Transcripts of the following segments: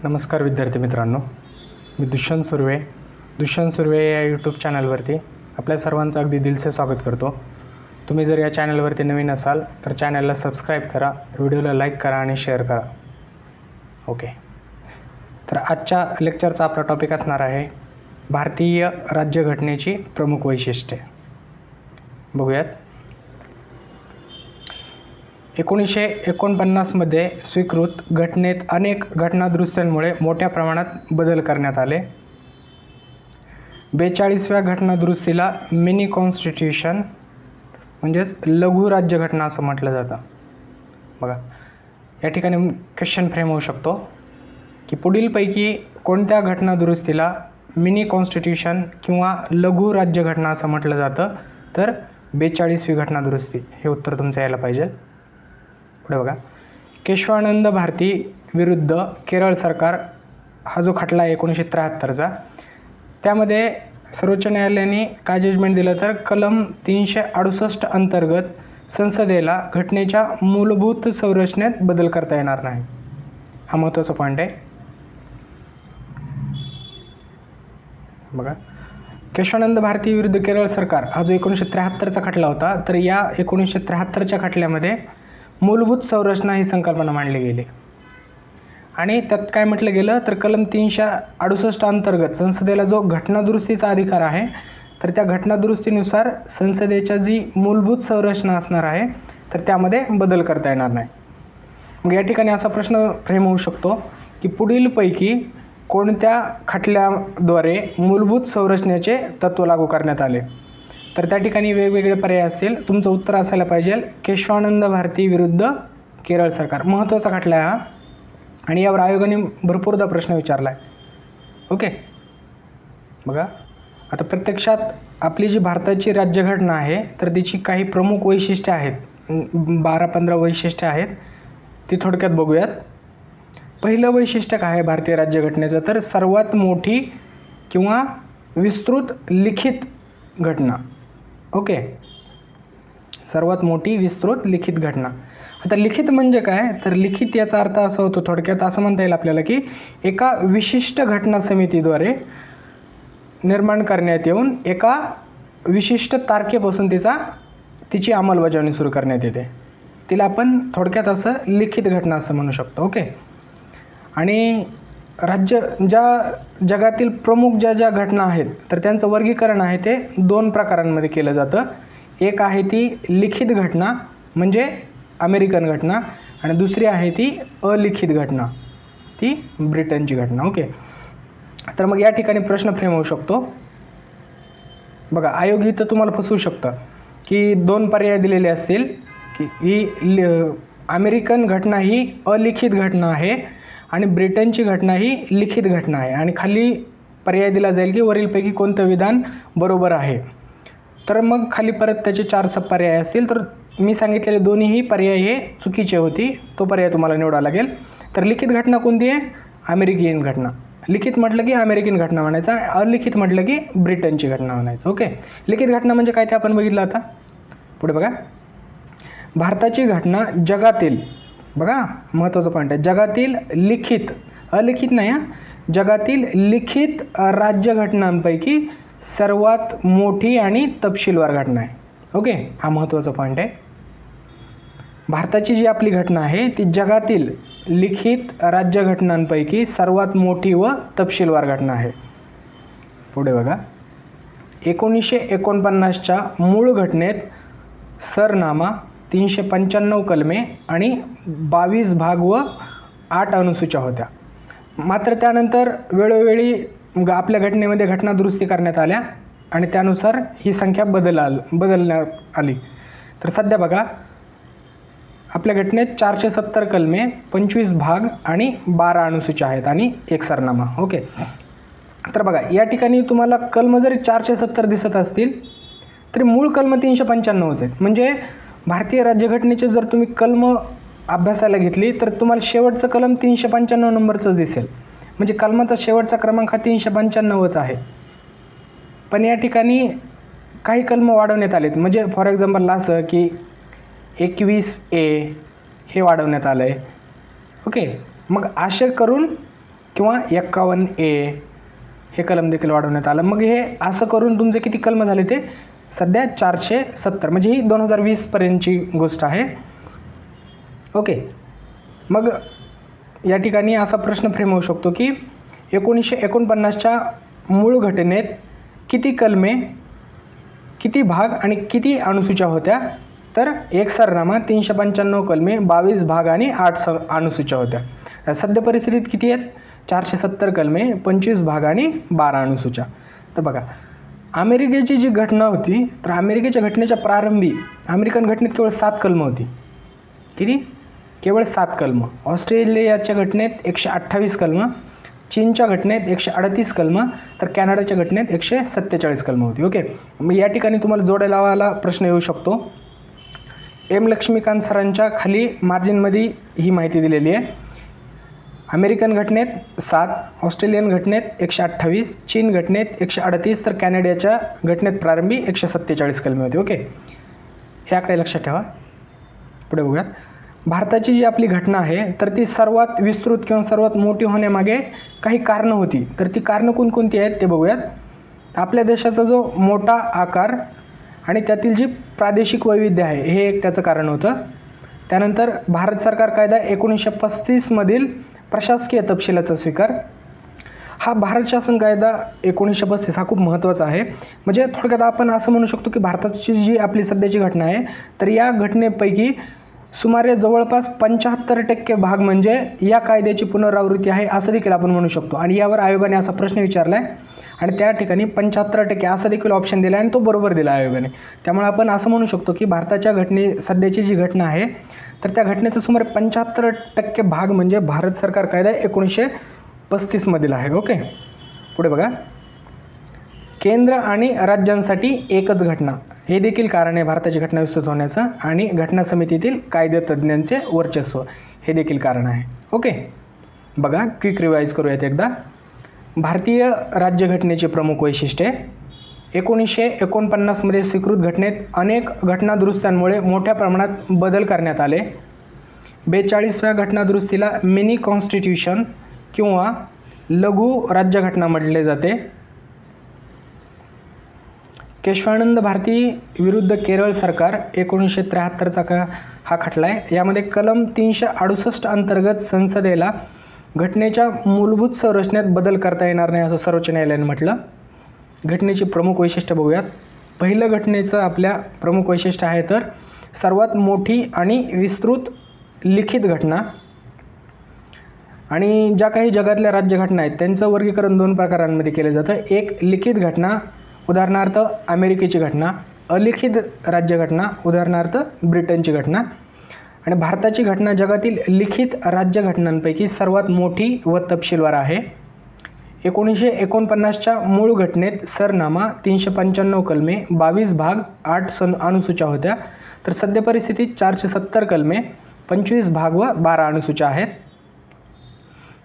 नमस्कार विद्यार्थी मित्रांनो, मी दुष्यंत सुर्वे या यूट्यूब चॅनलवरती आपल्या सर्वांचं अगदी दिलसे स्वागत करतो. तुम्ही जर या चॅनलवरती नवीन असाल तर चॅनलला सबस्क्राईब करा, व्हिडिओला लाईक करा आणि शेअर करा. ओके, तर आजच्या लेक्चरचा आपला टॉपिक असणार आहे भारतीय राज्यघटनेची प्रमुख वैशिष्ट्ये. बघूयात. 1949 मध्ये स्वीकृत घटनेत अनेक घटनादुरुस्त्यांमुळे मोठ्या प्रमाणात बदल करण्यात आले. 42व्या घटनादुरुस्तीला मिनी कॉन्स्टिट्यूशन म्हणजेच लघु राज्यघटना असं म्हटलं जातं. बघा, या ठिकाणी क्वेश्चन फ्रेम होऊ शकतो की पुढीलपैकी कोणत्या घटनादुरुस्तीला मिनी कॉन्स्टिट्यूशन किंवा लघु राज्यघटना असं म्हटलं जातं? तर 42वी घटनादुरुस्ती हे उत्तर तुमचं यायला पाहिजे. पुढे बघा, केशवानंद भारती विरुद्ध केरळ सरकार हा जो खटला आहे 1973चा, त्यामध्ये सर्वोच्च न्यायालयाने काय जजमेंट दिलं? तर कलम 368 अंतर्गत संसदेला घटनेच्या मूलभूत संरचनेत बदल करता येणार नाही. हा महत्त्वाचा पॉईंट आहे. बघा, केशवानंद भारती विरुद्ध केरळ सरकार हा जो 1973चा खटला होता, तर या 1973च्या खटल्यामध्ये मूलभूत संरचना ही संकल्पना मांडली गेली आणि त्यात काय म्हटलं गेलं? तर कलम 368 अंतर्गत संसदेला जो घटनादुरुस्तीचा अधिकार आहे, तर त्या घटनादुरुस्तीनुसार संसदेच्या जी मूलभूत संरचना असणार आहे तर त्यामध्ये बदल करता येणार नाही. मग या ठिकाणी असा प्रश्न फ्रेम होऊ शकतो की पुढीलपैकी कोणत्या खटल्याद्वारे मूलभूत संरचनेचे तत्त्व लागू करण्यात आले? तर त्या ठिकाणी वेगवेगळे पर्याय असतील. तुमचं उत्तर असायला पाहिजे केशवानंद भारती विरुद्ध केरळ सरकार. महत्त्वाचा खटला आहे हा आणि यावर आयोगाने भरपूरदा प्रश्न विचारला आहे. ओके, बघा, आता प्रत्यक्षात आपली जी भारताची राज्यघटना आहे तर तिची काही प्रमुख वैशिष्ट्ये आहेत, 12-15 वैशिष्ट्ये आहेत, ती थोडक्यात बघूयात. पहिलं वैशिष्ट्य काय आहे भारतीय राज्यघटनेचं? तर सर्वात मोठी किंवा विस्तृत लिखित घटना. ओके, सर्वात मोठी विस्तृत लिखित घटना. आता लिखित म्हणजे काय? तर लिखित याचा अर्थ असा होतो, थोडक्यात असं म्हणता येईल आपल्याला की एका विशिष्ट घटना समितीद्वारे निर्माण करण्यात येऊन एका विशिष्ट तारखेपासून तिची अंमलबजावणी सुरू करण्यात येते. तिला आपण थोडक्यात असं लिखित घटना असं म्हणू शकतो. ओके, आणि जगातील प्रमुख ज्या घटना आहेत तर त्यांचं वर्गीकरण आहे ते 2 प्रकारांमध्ये केलं जातं. एक आहे ती लिखित घटना म्हणजे अमेरिकन घटना आणि दुसरी आहे ती अलिखित घटना, ती ब्रिटनची घटना. ओके, तर मग या ठिकाणी प्रश्न फ्रेम होऊ शकतो. बघा, आयोग इथं तुम्हाला फसवू शकतं की 2 पर्याय दिलेले असतील की ही अमेरिकन घटना ही अलिखित घटना आहे आणि ब्रिटनची घटना ही लिखित घटना आहे आणि खाली पर्याय दिला जाईल की वरीलपैकी कोणतं विधान बरोबर आहे. तर मग खाली परत त्याचे 4 पर्याय असतील, तर मी सांगितलेले दोन्हीही पर्याय हे चुकीचे होती. तो पर्याय तुम्हाला निवडावा लागेल. तर लिखित घटना कोणती आहे? अमेरिकन घटना. लिखित म्हटलं की अमेरिकन घटना म्हणायचं, अलिखित म्हटलं की ब्रिटनची घटना म्हणायचं. ओके, लिखित घटना म्हणजे काय ते आपण बघितलं. आता पुढे बघा, भारताची घटना जगातील, बघा महत्त्वाचा पॉईंट आहे, जगातील लिखित, अलिखित नाही हां, जगातील लिखित राज्यघटनांपैकी सर्वात मोठी आणि तपशीलवार घटना आहे. ओके, हा महत्त्वाचा पॉईंट आहे. भारताची जी आपली घटना आहे ती जगातील लिखित राज्यघटनांपैकी सर्वात मोठी व तपशीलवार घटना आहे. पुढे बघा, 1949च्या मूळ घटनेत सरनामा, 395 कलमे आणि 22 भाग व 8 अनुसूच्या होत्या. मात्र त्यानंतर वेळोवेळी आपल्या घटनेमध्ये घटना दुरुस्ती करण्यात आल्या आणि त्यानुसार ही संख्या बदलण्यात आली. तर सध्या बघा, आपल्या घटनेत 470 कलमे, 25 भाग आणि 12 अनुसूच्या आहेत आणि 1 सरनामा. ओके, तर बघा या ठिकाणी तुम्हाला कलम जरी 470 दिसत असतील तरी मूळ कलम 395च आहेत. म्हणजे भारतीय राज्यघटनेचे जर तुम्ही कलम अभ्यासाला घेतली तर तुम्हाला शेवटचं कलम 395 नंबरचंच दिसेल. म्हणजे कलमाचा शेवटचा क्रमांक हा 395च आहे. पण या ठिकाणी काही कलम वाढवण्यात आलेत. म्हणजे फॉर एक्झाम्पल असं की 21A हे वाढवण्यात आलं आहे. ओके, मग असे करून किंवा 51A हे कलम देखील वाढवण्यात आलं. मग हे असं करून तुमचे किती कलम झाले ते सध्या 470, म्हणजे ही 2020 पर्यंतची गोष्ट आहे. ओके. मग या ठिकाणी असा प्रश्न फ्रेम होऊ शकतो की 1949च्या मूळ घटनेत किती कलमे, किती भाग आणि किती अनुसूच्या होत्या? तर एक सरनामा, 395 कलमे, 22 भाग आणि 8 अनुसूच्या होत्या. सध्या परिस्थितीत किती आहेत? 470 कलमे, 25 भाग आणि 12 अनुसूच्या. तर बघा, अमेरिकेची जी घटना होती, तर अमेरिकेच्या घटनेच्या प्रारंभी अमेरिकन घटनेत केवळ 7 कलमं होती. किती? केवळ 7 कलमं. ऑस्ट्रेलियाच्या घटनेत 128 कलमं, चीनच्या घटनेत 138 कलमं, तर कॅनडाच्या घटनेत 147 कलमं होती. ओके. मग या ठिकाणी तुम्हाला जोडायला प्रश्न येऊ शकतो. एम लक्ष्मीकांत सरांच्या खाली मार्जिनमध्ये ही माहिती दिलेली आहे. अमेरिकन घटनेत 7, ऑस्ट्रेलियन घटनेत 128, चीन घटनेत 138, तर कॅनडाच्या घटनेत प्रारंभी 147 कलमे होती. ओके. हे आकडे लक्षात ठेवा. पुढे बघूयात. भारताची जी आपली घटना आहे, तर ती सर्वात विस्तृत किंवा सर्वात मोठी होण्यामागे काही कारणं होती. तर ती कारणं कोणकोणती आहेत ते बघूयात. आपल्या देशाचा जो मोठा आकार आणि त्यातील जी प्रादेशिक वैविध्य आहे, हे एक त्याचं कारण होतं. त्यानंतर भारत सरकार कायदा 1935 मधील प्रशासकीय तपशिलाचा स्वीकार. हा भारत शासन कायदा 1935 हा खूप महत्त्वाचा आहे. म्हणजे थोडक्यात आपण असं म्हणू शकतो की भारताची जी आपली सध्याची घटना आहे, तर या घटनेपैकी सुमारे जवळपास 75% भाग म्हणजे या कायद्याची पुनरावृत्ती आहे असं देखील आपण म्हणू शकतो. आणि यावर आयोगाने असा प्रश्न विचारला आहे आणि त्या ठिकाणी 75% असं देखील ऑप्शन दिला आहे आणि तो बरोबर दिला आयोगाने. त्यामुळे आपण असं म्हणू शकतो की भारताच्या सध्याची जी घटना आहे, तर त्या घटनेचा सुमारे 75% भाग म्हणजे भारत सरकार कायदा 1935 मधील आहे. ओके. पुढे बघा. केंद्र आणि राज्यांसाठी एकच घटना, हे देखील कारण आहे भारताची घटना विस्तृत होण्याचं. आणि घटना समितीतील कायदेतज्ञांचे वर्चस्व, हे देखील कारण आहे. ओके. बघा, क्विक रिवाईज करूयात एकदा. भारतीय राज्यघटनेची प्रमुख वैशिष्ट्ये. 1949 मध्ये स्वीकृत घटनेत अनेक घटना दुरुस्त्यांमुळे मोठ्या प्रमाणात बदल करण्यात आले. 42व्या घटना दुरुस्तीला मिनी कॉन्स्टिट्यूशन किंवा लघु राज्यघटना म्हटले जाते. केशवानंद भारती विरुद्ध केरळ सरकार 1973चा हा खटला आहे. यामध्ये कलम 368 अंतर्गत संसदेला घटनेच्या मूलभूत संरचनेत बदल करता येणार नाही असं सर्वोच्च न्यायालयाने म्हटलं. घटनेची प्रमुख वैशिष्ट्य बघूयात. पहिलं घटनेचं आपल्या प्रमुख वैशिष्ट्य आहे तर सर्वात मोठी आणि विस्तृत लिखित घटना. आणि ज्या काही जगातल्या राज्यघटना आहेत त्यांचं वर्गीकरण 2 प्रकारांमध्ये केलं जातं. एक लिखित घटना, उदाहरणार्थ अमेरिकेची घटना. अलिखित राज्यघटना, उदाहरणार्थ ब्रिटनची घटना. आणि भारताची घटना जगातील लिखित राज्यघटनांपैकी सर्वात मोठी व तपशीलवार आहे. 1949च्या मूळ घटनेत सरनामा, 395 कलमे, 22 भाग, 8 अनुसूच्या होत्या. तर सध्या परिस्थितीत 470 कलमे, 25 भाग व 12 अनुसूच्या आहेत.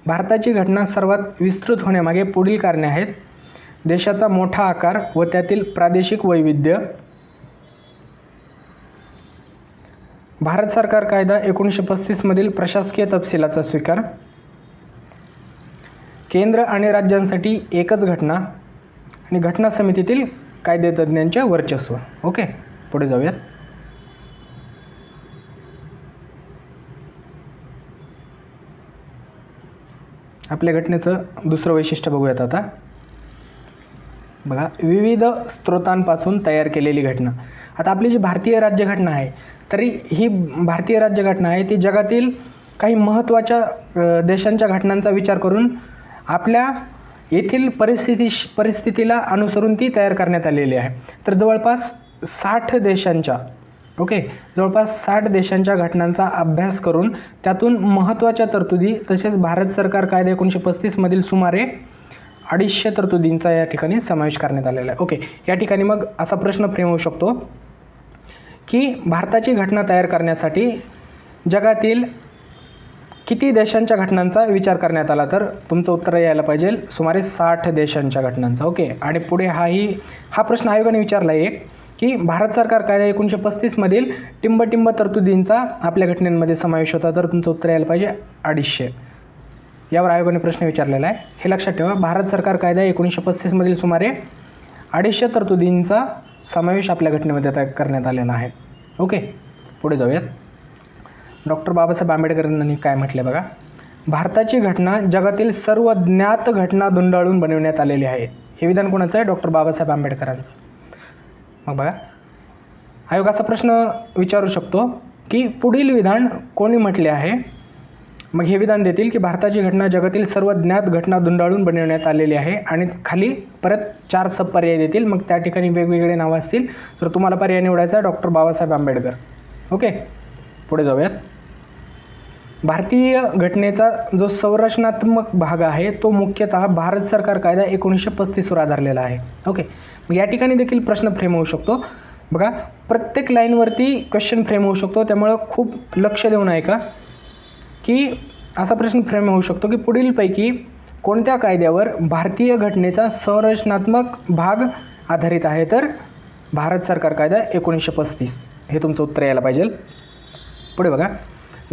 भारताची घटना सर्वात विस्तृत होण्यामागे पुढील कारणे आहेत. देशाचा मोठा आकार व त्यातील प्रादेशिक वैविध्य. भारत सरकार कायदा 1935 मधील प्रशासकीय तपशिलाचा स्वीकार. केंद्र आणि राज्यांसाठी एकच घटना आणि घटना समितीतील कायदेतज्ञांचे वर्चस्व. ओके. पुढे जाऊयात. आपल्या घटनेचं दुसरं वैशिष्ट्य बघूयात आता. बघा, विविध स्रोतांपासून तयार केलेली घटना. आता आपली जी भारतीय राज्यघटना आहे, तरी ही भारतीय राज्यघटना आहे ती जगातील काही महत्त्वाच्या देशांच्या घटनांचा विचार करून आपल्या येथील परिस्थितीला अनुसरून ती तयार करण्यात आलेली आहे. तर जवळपास 60 देशांच्या घटनांचा अभ्यास करून त्यातून महत्त्वाच्या तरतुदी तसेच भारत सरकार कायदा 1935 मधील सुमारे 250 तरतुदींचा या ठिकाणी समावेश करण्यात आलेला आहे. ओके. या ठिकाणी मग असा प्रश्न फ्रेम होऊ शकतो की भारताची घटना तयार करण्यासाठी जगातील किती देशांच्या घटनांचा विचार करण्यात आला? तर तुमचं उत्तर यायला पाहिजे सुमारे 60 देशांच्या घटनांचा. ओके. आणि पुढे हा प्रश्न आयोगाने विचारला एक की भारत सरकार कायदा 1935 मधील टिंब तरतुदींचा आपल्या घटनेमध्ये समावेश होता. तर तुमचं उत्तर यायला पाहिजे 250. यावर आयोगाने प्रश्न विचारलेला आहे. हे लक्षात ठेवा. भारत सरकार कायदा 1935 मधील सुमारे 250 तरतुदींचा समावेश आपल्या घटनेमध्ये करण्यात आलेला आहे. ओके, पुढे जाऊयात. डॉक्टर बाबासाहेब आंबेडकरांनी काय म्हटले बघा. भारताची घटना जगातील सर्व ज्ञात घटना धुंडाळून बनवण्यात आलेली आहे. हे विधान कोणाचं आहे? डॉक्टर बाबासाहेब आंबेडकरांचं. मग बघा, आयोग असा प्रश्न विचारू शकतो की पुढील विधान कोणी म्हटले आहे. मग हे विधान देतील की भारताची घटना जगातील सर्व ज्ञात घटना धुंडाळून बनवण्यात आलेली आहे आणि खाली परत 4 सब पर्याय देतील. मग त्या ठिकाणी वेगवेगळे नावं असतील. तर तुम्हाला पर्याय निवडायचा डॉक्टर बाबासाहेब आंबेडकर. ओके, पुढे जाऊयात. भारतीय घटनेचा जो संरचनात्मक भाग आहे तो मुख्यतः भारत सरकार कायदा 1935 वर आधारलेला आहे. ओके, मग या ठिकाणी देखील प्रश्न फ्रेम होऊ शकतो. बघा, प्रत्येक लाईनवरती क्वेश्चन फ्रेम होऊ शकतो, त्यामुळं खूप लक्ष देऊन ऐका की असा प्रश्न फ्रेम होऊ शकतो की पुढीलपैकी कोणत्या कायद्यावर भारतीय घटनेचा संरचनात्मक भाग आधारित आहे. तर भारत सरकार कायदा 1935 हे तुमचं उत्तर यायला पाहिजे. पुढे बघा,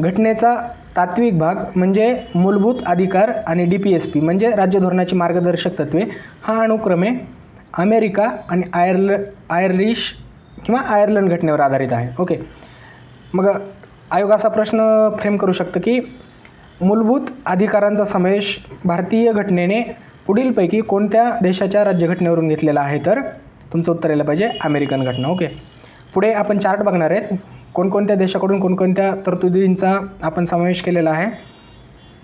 घटनेचा तात्विक भाग म्हणजे मूलभूत अधिकार आणि DPSP म्हणजे राज्य धोरणाची मार्गदर्शक तत्वे हा अनुक्रमे अमेरिका आणि आयरिश किंवा आयर्लंड घटनेवर आधारित आहे. ओके, मग आयोग असा प्रश्न फ्रेम करू शकतो की मूलभूत अधिकारांचा समावेश भारतीय घटनेने पुढीलपैकी कोणत्या देशाच्या राज्यघटनेवरून घेतलेला आहे. तर तुमचं उत्तर यायला पाहिजे अमेरिकन घटना. ओके, पुढे आपण चार्ट बघणार आहेत. कोणकोणत्या देशाकडून कोणकोणत्या तरतुदींचा आपण समावेश केलेला आहे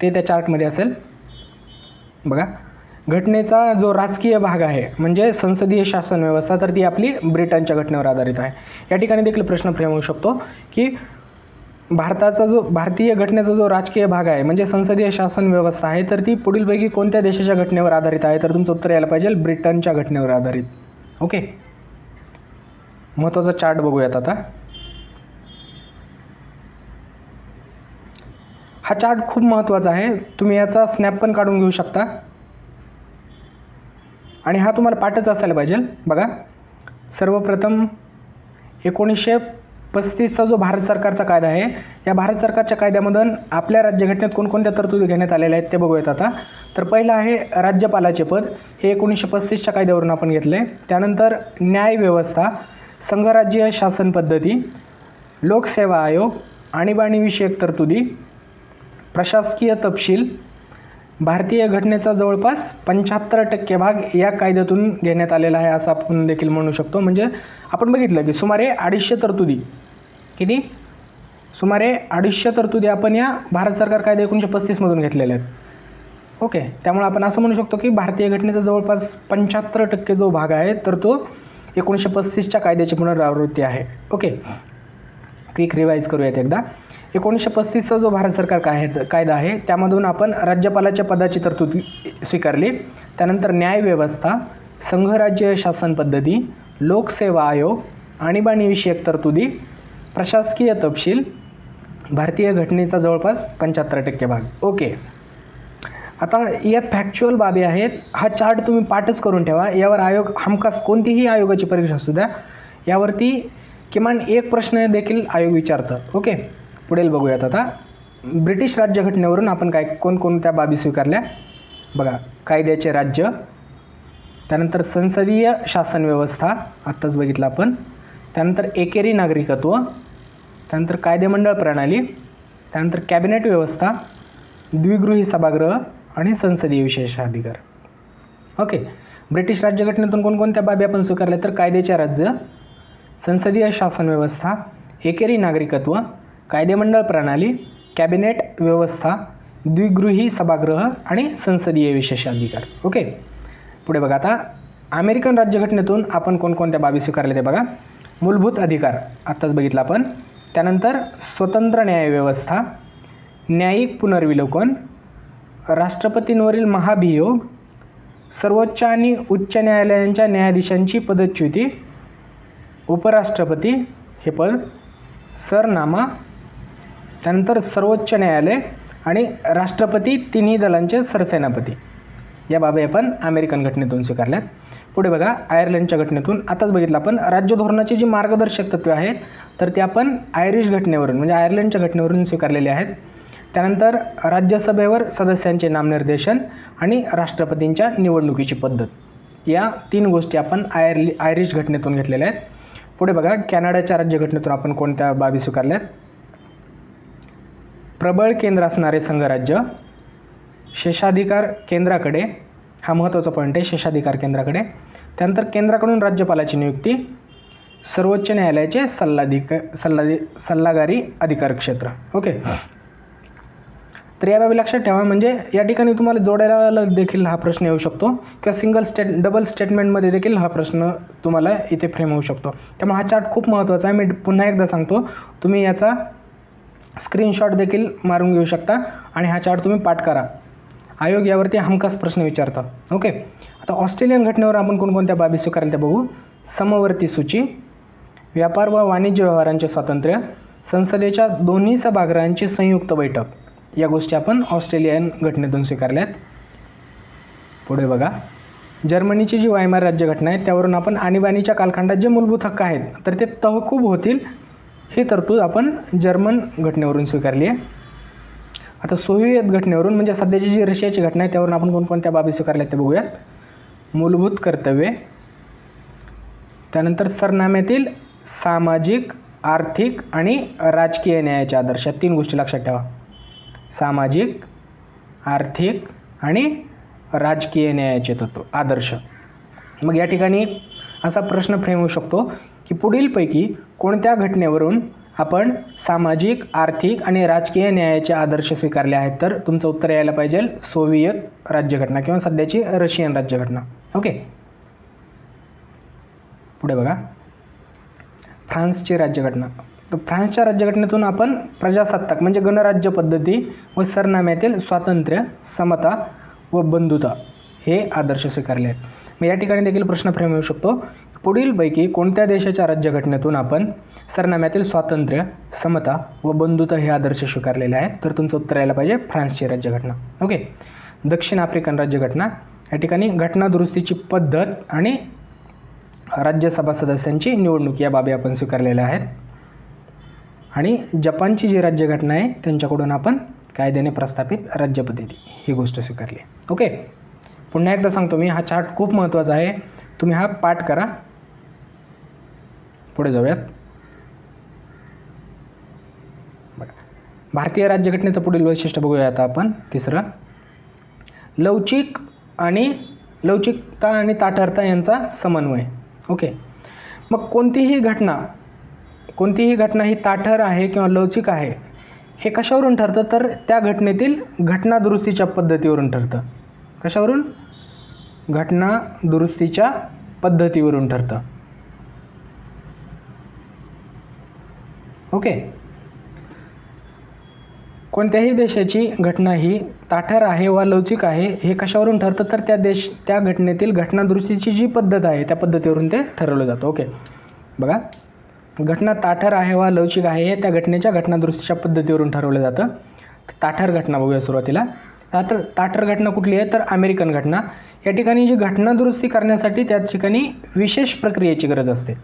ते त्या चार्टमध्ये असेल. बघा, घटनेचा जो राजकीय भाग आहे म्हणजे संसदीय शासन व्यवस्था तर ती आपली ब्रिटनच्या घटनेवर आधारित आहे. या ठिकाणी देखील प्रश्न फ्रेम होऊ शकतो की भारतीय घटनेचा जो राजकीय भाग आहे म्हणजे संसदीय शासन व्यवस्था आहे तर ती पुढीलपैकी कोणत्या देशाच्या घटनेवर आधारित आहे. तर तुमचं उत्तर यायला पाहिजे ब्रिटनच्या घटनेवर आधारित. ओके, महत्त्वाचा चार्ट बघूयात आता. हा चार्ट खूप महत्त्वाचा आहे. तुम्ही याचा स्नॅप पण काढून घेऊ शकता आणि हा तुम्हाला पाठच असायला पाहिजे. बघा, सर्वप्रथम 1935चा जो भारत सरकारचा कायदा आहे या भारत सरकारच्या कायद्यामधून आपल्या राज्यघटनेत कोणकोणत्या तरतुदी घेण्यात आलेल्या आहेत ते बघूयात आता. तर पहिलं आहे राज्यपालाचे पद. हे 1935च्या कायद्यावरून आपण घेतले. त्यानंतर न्याय व्यवस्था, संघराज्य शासन पद्धती, लोकसेवा आयोग, आणीबाणीविषयक तरतुदी, प्रशासकीय तपशील, भारतीय घटनेचा जवळपास 75% भाग या कायद्यातून घेण्यात आलेला आहे असं आपण देखील म्हणू शकतो. म्हणजे आपण बघितलं की सुमारे 250 तरतुदी, किती? सुमारे 250 तरतुदी आपण या भारत सरकार कायदा 1935 मधून घेतलेल्या आहेत. ओके, त्यामुळे आपण असं म्हणू शकतो की भारतीय घटनेचा जवळपास 75% जो भाग आहे तर तो 1935च्या कायद्याची पुनरावृत्ती आहे. ओके, क्विक रिवाईज करूयात एकदा. 1935चा जो भारत सरकार कायदा आहे त्यामधून आपण राज्यपालाच्या पदाची तरतुदी स्वीकारली. त्यानंतर न्याय व्यवस्था, संघराज्य शासन पद्धती, लोकसेवा आयोग, आणीबाणीविषयक तरतुदी, प्रशासकीय तपशील, भारतीय घटनेचा जवळपास 75% भाग. ओके, आता या फॅक्च्युअल बाबी आहेत. हा चार्ट तुम्ही पाठच करून ठेवा. यावर आयोग हमखास कोणतीही आयोगाची परीक्षा असू द्या यावरती किमान एक प्रश्न देखील आयोग विचारतं. ओके, पुढील बघूयात आता. ब्रिटिश राज्यघटनेवरून आपण कोणकोणत्या बाबी स्वीकारल्या. बघा, कायद्याचे राज्य, त्यानंतर संसदीय शासन व्यवस्था आत्ताच बघितलं आपण, त्यानंतर एकेरी नागरिकत्व, त्यानंतर कायदेमंडळ प्रणाली, त्यानंतर कॅबिनेट व्यवस्था, द्विगृही सभागृह आणि संसदीय विशेषाधिकार. ओके, ब्रिटिश राज्यघटनेतून कोणकोणत्या बाबी आपण स्वीकारल्या तर कायद्याचे राज्य, संसदीय शासन व्यवस्था, एकेरी नागरिकत्व, कायदेमंडळ प्रणाली, कॅबिनेट व्यवस्था, द्विगृही सभागृह आणि संसदीय विशेषाधिकार. ओके, पुढे बघा आता. अमेरिकन राज्यघटनेतून आपण कोणकोणत्या बाबी स्वीकारल्या ते बघा. मूलभूत अधिकार आत्ताच बघितलं आपण, त्यानंतर स्वतंत्र न्यायव्यवस्था, न्यायिक पुनर्विलोकन, राष्ट्रपतींवरील महाभियोग, सर्वोच्च आणि उच्च न्यायालयांच्या न्यायाधीशांची पदच्युती, उपराष्ट्रपती हे पद, सरनामा, त्यानंतर सर्वोच्च न्यायालय आणि राष्ट्रपती तिन्ही दलांचे सरसेनापती या बाबी आपण अमेरिकन घटनेतून स्वीकारल्यात. पुढे बघा, आयर्लंडच्या घटनेतून आताच बघितलं आपण राज्य धोरणाची जी मार्गदर्शक तत्वे आहेत तर ते आपण आयरिश घटनेवरून म्हणजे आयर्लंडच्या घटनेवरून स्वीकारलेले आहेत. त्यानंतर राज्यसभेवर सदस्यांचे नामनिर्देशन आणि राष्ट्रपतींच्या निवडणुकीची पद्धत, या 3 गोष्टी आपण आयरिश घटनेतून घेतलेल्या आहेत. पुढे बघा, कॅनडाच्या राज्यघटनेतून आपण कोणत्या बाबी स्वीकारल्यात? प्रबळ केंद्र असणारे संघराज्य, शेषाधिकार केंद्राकडे, हा महत्त्वाचा पॉईंट आहे, शेषाधिकार केंद्राकडे. त्यानंतर केंद्राकडून राज्यपालाची नियुक्ती, सर्वोच्च न्यायालयाचे सल्लागारी अधिकार क्षेत्र. ओके, तर या बाबी लक्षात ठेवा. म्हणजे या ठिकाणी तुम्हाला जोडायला देखील हा प्रश्न येऊ शकतो किंवा डबल स्टेटमेंटमध्ये देखील हा प्रश्न तुम्हाला इथे फ्रेम होऊ शकतो. त्यामुळे हा चार्ट खूप महत्त्वाचा आहे. मी पुन्हा एकदा सांगतो, तुम्ही याचा स्क्रीनशॉट देखील मारून घेऊ शकता आणि हा चार्ट तुम्ही पाठ करा. आयोग यावरती हमखास प्रश्न विचारता. ओके, आता ऑस्ट्रेलियन घटनेवर आपण कोणकोणत्या बाबी स्वीकारल्या त्या बघू. समवर्ती सूची, व्यापार व वाणिज्य व्यवहारांचे स्वातंत्र्य, संसदेच्या दोन्ही सभागृहांची संयुक्त बैठक, या गोष्टी आपण ऑस्ट्रेलियन घटनेतून स्वीकारल्यात. पुढे बघा, जर्मनीची जी वायमार राज्यघटना आहे त्यावरून आपण आणीबाणीच्या कालखंडात जे मूलभूत हक्क आहेत तर ते तहकूब होतील, ही तरतूद आपण जर्मन घटनेवरून स्वीकारली आहे. आता सोव्हिएत घटनेवरून म्हणजे सध्याची जी रशियाची घटना आहे त्यावरून आपण कोणकोणत्या बाबी स्वीकारल्यात ते बघूयात. मूलभूत कर्तव्ये, त्यानंतर सरनाम्यातील सामाजिक, आर्थिक आणि राजकीय न्यायाचे आदर्श, 3 गोष्टी लक्षात ठेवा. सामाजिक, आर्थिक आणि राजकीय न्यायाचे तत्व आदर्श. मग या ठिकाणी असा प्रश्न फ्रेम होऊ शकतो की पुढीलपैकी कोणत्या घटनेवरून आपण सामाजिक, आर्थिक आणि राजकीय न्यायाचे आदर्श स्वीकारले आहेत? तर तुमचं उत्तर यायला पाहिजे सोव्हिएत राज्यघटना किंवा सध्याची रशियन राज्यघटना. ओके, पुढे बघा, फ्रान्सची राज्यघटना. तर फ्रान्सच्या राज्यघटनेतून आपण प्रजासत्ताक म्हणजे गणराज्य पद्धती व सरनाम्यातील स्वातंत्र्य, समता व बंधुता हे आदर्श स्वीकारले आहेत. मग या ठिकाणी देखील प्रश्न फ्रेम होऊ शकतो, पुढीलपैकी कोणत्या देशाच्या राज्यघटनेतून आपण सरनाम्यातील स्वातंत्र्य, समता व बंधुता हे आदर्श स्वीकारलेले आहेत? तर तुमचं उत्तर यायला पाहिजे फ्रान्सची राज्यघटना. ओके, दक्षिण आफ्रिकन राज्यघटना. या ठिकाणी घटना दुरुस्तीची पद्धत आणि राज्यसभा सदस्यांची निवडणूक या बाबी आपण स्वीकारलेल्या आहेत. आणि जपानची जी राज्यघटना आहे त्यांच्याकडून आपण कायद्याने प्रस्थापित राज्यपद्धती ही गोष्ट स्वीकारली. ओके, पुन्हा एकदा सांगतो मी, हा चार्ट खूप महत्त्वाचा आहे, तुम्ही हा पाठ करा. पुढे जाऊयात. भारतीय राज्यघटनेचं पुढील वैशिष्ट्य बघूया आता आपण. तिसरं, लवचिकता आणि ताठरता यांचा समन्वय. ओके, मग कोणतीही घटना ही ताठर आहे किंवा लवचिक आहे हे कशावरून ठरतं? तर त्या घटनेतील घटना दुरुस्तीच्या पद्धतीवरून ठरतं. कशावरून? घटना दुरुस्तीच्या पद्धतीवरून ठरतं. ओके, कोणत्याही देशाची घटना ही ताठर आहे वा लवचिक आहे हे कशावरून ठरतं? तर त्या घटनेतील घटना दुरुस्तीची जी पद्धत आहे त्या पद्धतीवरून ते ठरवलं जातं. ओके, बघा, घटना ताठर आहे वा लवचिक आहे हे त्या घटनेच्या घटना दुरुस्तीच्या पद्धतीवरून ठरवलं जातं. ताठर घटना बघूया सुरुवातीला. आता ताठर घटना कुठली आहे? तर अमेरिकन घटना. या ठिकाणी जी घटना दुरुस्ती करण्यासाठी त्या ठिकाणी विशेष प्रक्रियेची गरज असते.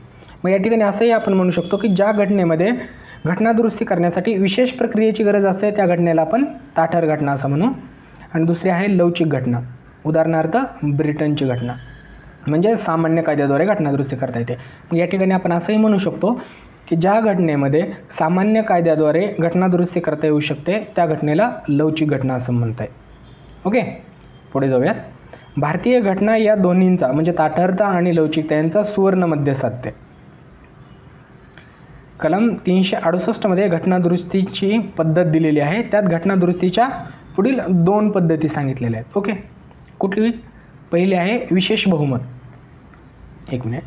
मग या ठिकाणी असंही आपण म्हणू शकतो की ज्या घटनेमध्ये घटना दुरुस्ती करण्यासाठी विशेष प्रक्रियेची गरज असते त्या घटनेला आपण ताठर घटना असं म्हणू. आणि दुसरी आहे लवचिक घटना. उदाहरणार्थ ब्रिटनची घटना, म्हणजे सामान्य कायद्याद्वारे घटना दुरुस्ती करता येते. मग या ठिकाणी आपण असंही म्हणू शकतो की ज्या घटनेमध्ये सामान्य कायद्याद्वारे घटना दुरुस्ती करता येऊ शकते त्या घटनेला लवचिक घटना असं म्हणताय. ओके, पुढे जाऊयात. भारतीय घटना या दोन्हींचा म्हणजे ताठरता आणि लवचिकता यांचा सुवर्ण मध्य साधते. कलम 368 मध्ये घटना दुरुस्तीची पद्धत दिलेली आहे. त्यात घटना दुरुस्तीच्या पुढील 2 पद्धती सांगितलेल्या आहेत. ओके, कुठली? पहिली आहे विशेष बहुमत. एक मिनिट,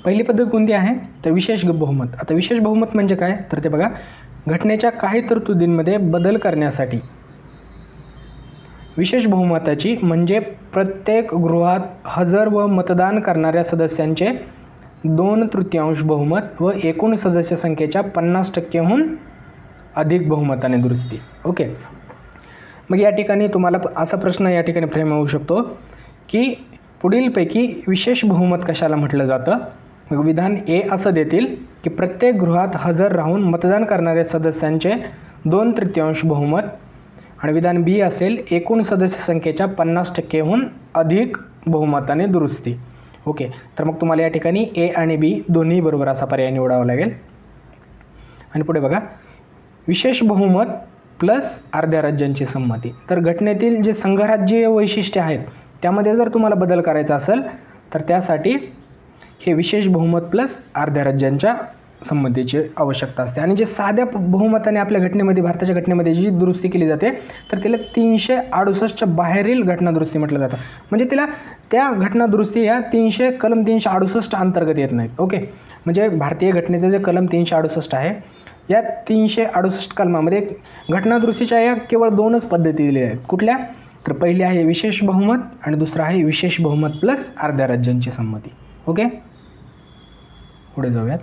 पहिली पद्धत कोणती आहे? तर विशेष बहुमत. आता विशेष बहुमत म्हणजे काय? तर ते बघा, घटनेच्या काही तरतुदींमध्ये बदल करण्यासाठी विशेष बहुमताची म्हणजे प्रत्येक गृहात हजर व मतदान करणाऱ्या सदस्यांचे 2/3 बहुमत व एकूण सदस्य संख्येच्या 50%हून अधिक बहुमताने दुरुस्ती. ओके, मग या ठिकाणी तुम्हाला असा प्रश्न या ठिकाणी फ्रेम होऊ शकतो की पुढीलपैकी विशेष बहुमत कशाला म्हटलं जातं? विधान ए असं देतील की प्रत्येक गृहात हजर राहून मतदान करणाऱ्या सदस्यांचे 2/3 बहुमत, आणि विधान बी असेल एकूण सदस्य संख्येच्या 50%हून अधिक बहुमताने दुरुस्ती. ओके, तर मग तुम्हाला या ठिकाणी ए आणि बी दोन्ही बरोबर असा पर्याय निवडावा लागेल. आणि पुढे बघा, विशेष बहुमत प्लस अर्ध्या राज्यांची संमती. तर घटनेतील जे संघराज्यीय वैशिष्ट्य आहेत त्यामध्ये जर तुम्हाला बदल करायचा असेल तर त्यासाठी हे विशेष बहुमत प्लस अर्ध्या राज्यांच्या संमतीची आवश्यकता असते. आणि जे साध्या बहुमताने आपल्या घटनेमध्ये, भारताच्या घटनेमध्ये जी दुरुस्ती केली जाते तर तिला 368च्या बाहेरील घटना दुरुस्ती म्हटलं जातं. म्हणजे तिला त्या घटना दुरुस्ती या कलम 368 अंतर्गत येत नाहीत. ओके, म्हणजे भारतीय घटनेचं जे कलम 368 आहे या 368 कलमामध्ये घटना दुरुस्तीच्या या केवळ 2च पद्धती दिलेल्या आहेत. कुठल्या? तर पहिली आहे विशेष बहुमत आणि दुसरा आहे विशेष बहुमत प्लस अर्ध्या राज्यांची संमती. ओके, पुढे जाऊयात.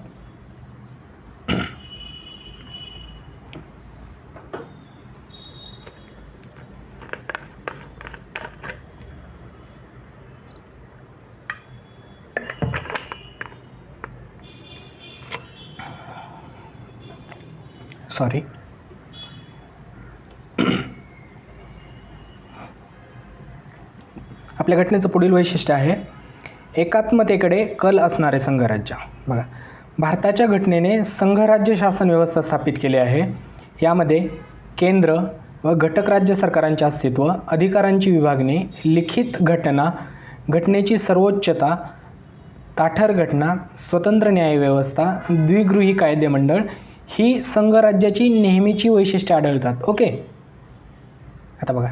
सॉरी, आपल्या घटनेचं पुढील वैशिष्ट्य आहे एकात्मतेकडे कल असणारे संघराज्य. बघा, भारताच्या घटनेने संघराज्य शासन व्यवस्था स्थापित केली आहे. यामध्ये केंद्र व घटक राज्य सरकारांचे अस्तित्व, अधिकारांची विभागणी, लिखित घटना, घटनेची सर्वोच्चता, ताठर घटना, स्वतंत्र न्यायव्यवस्था, द्विगृही कायदेमंडळ ही संघराज्याची नेहमीची वैशिष्ट्ये आढळतात. ओके, आता बघा,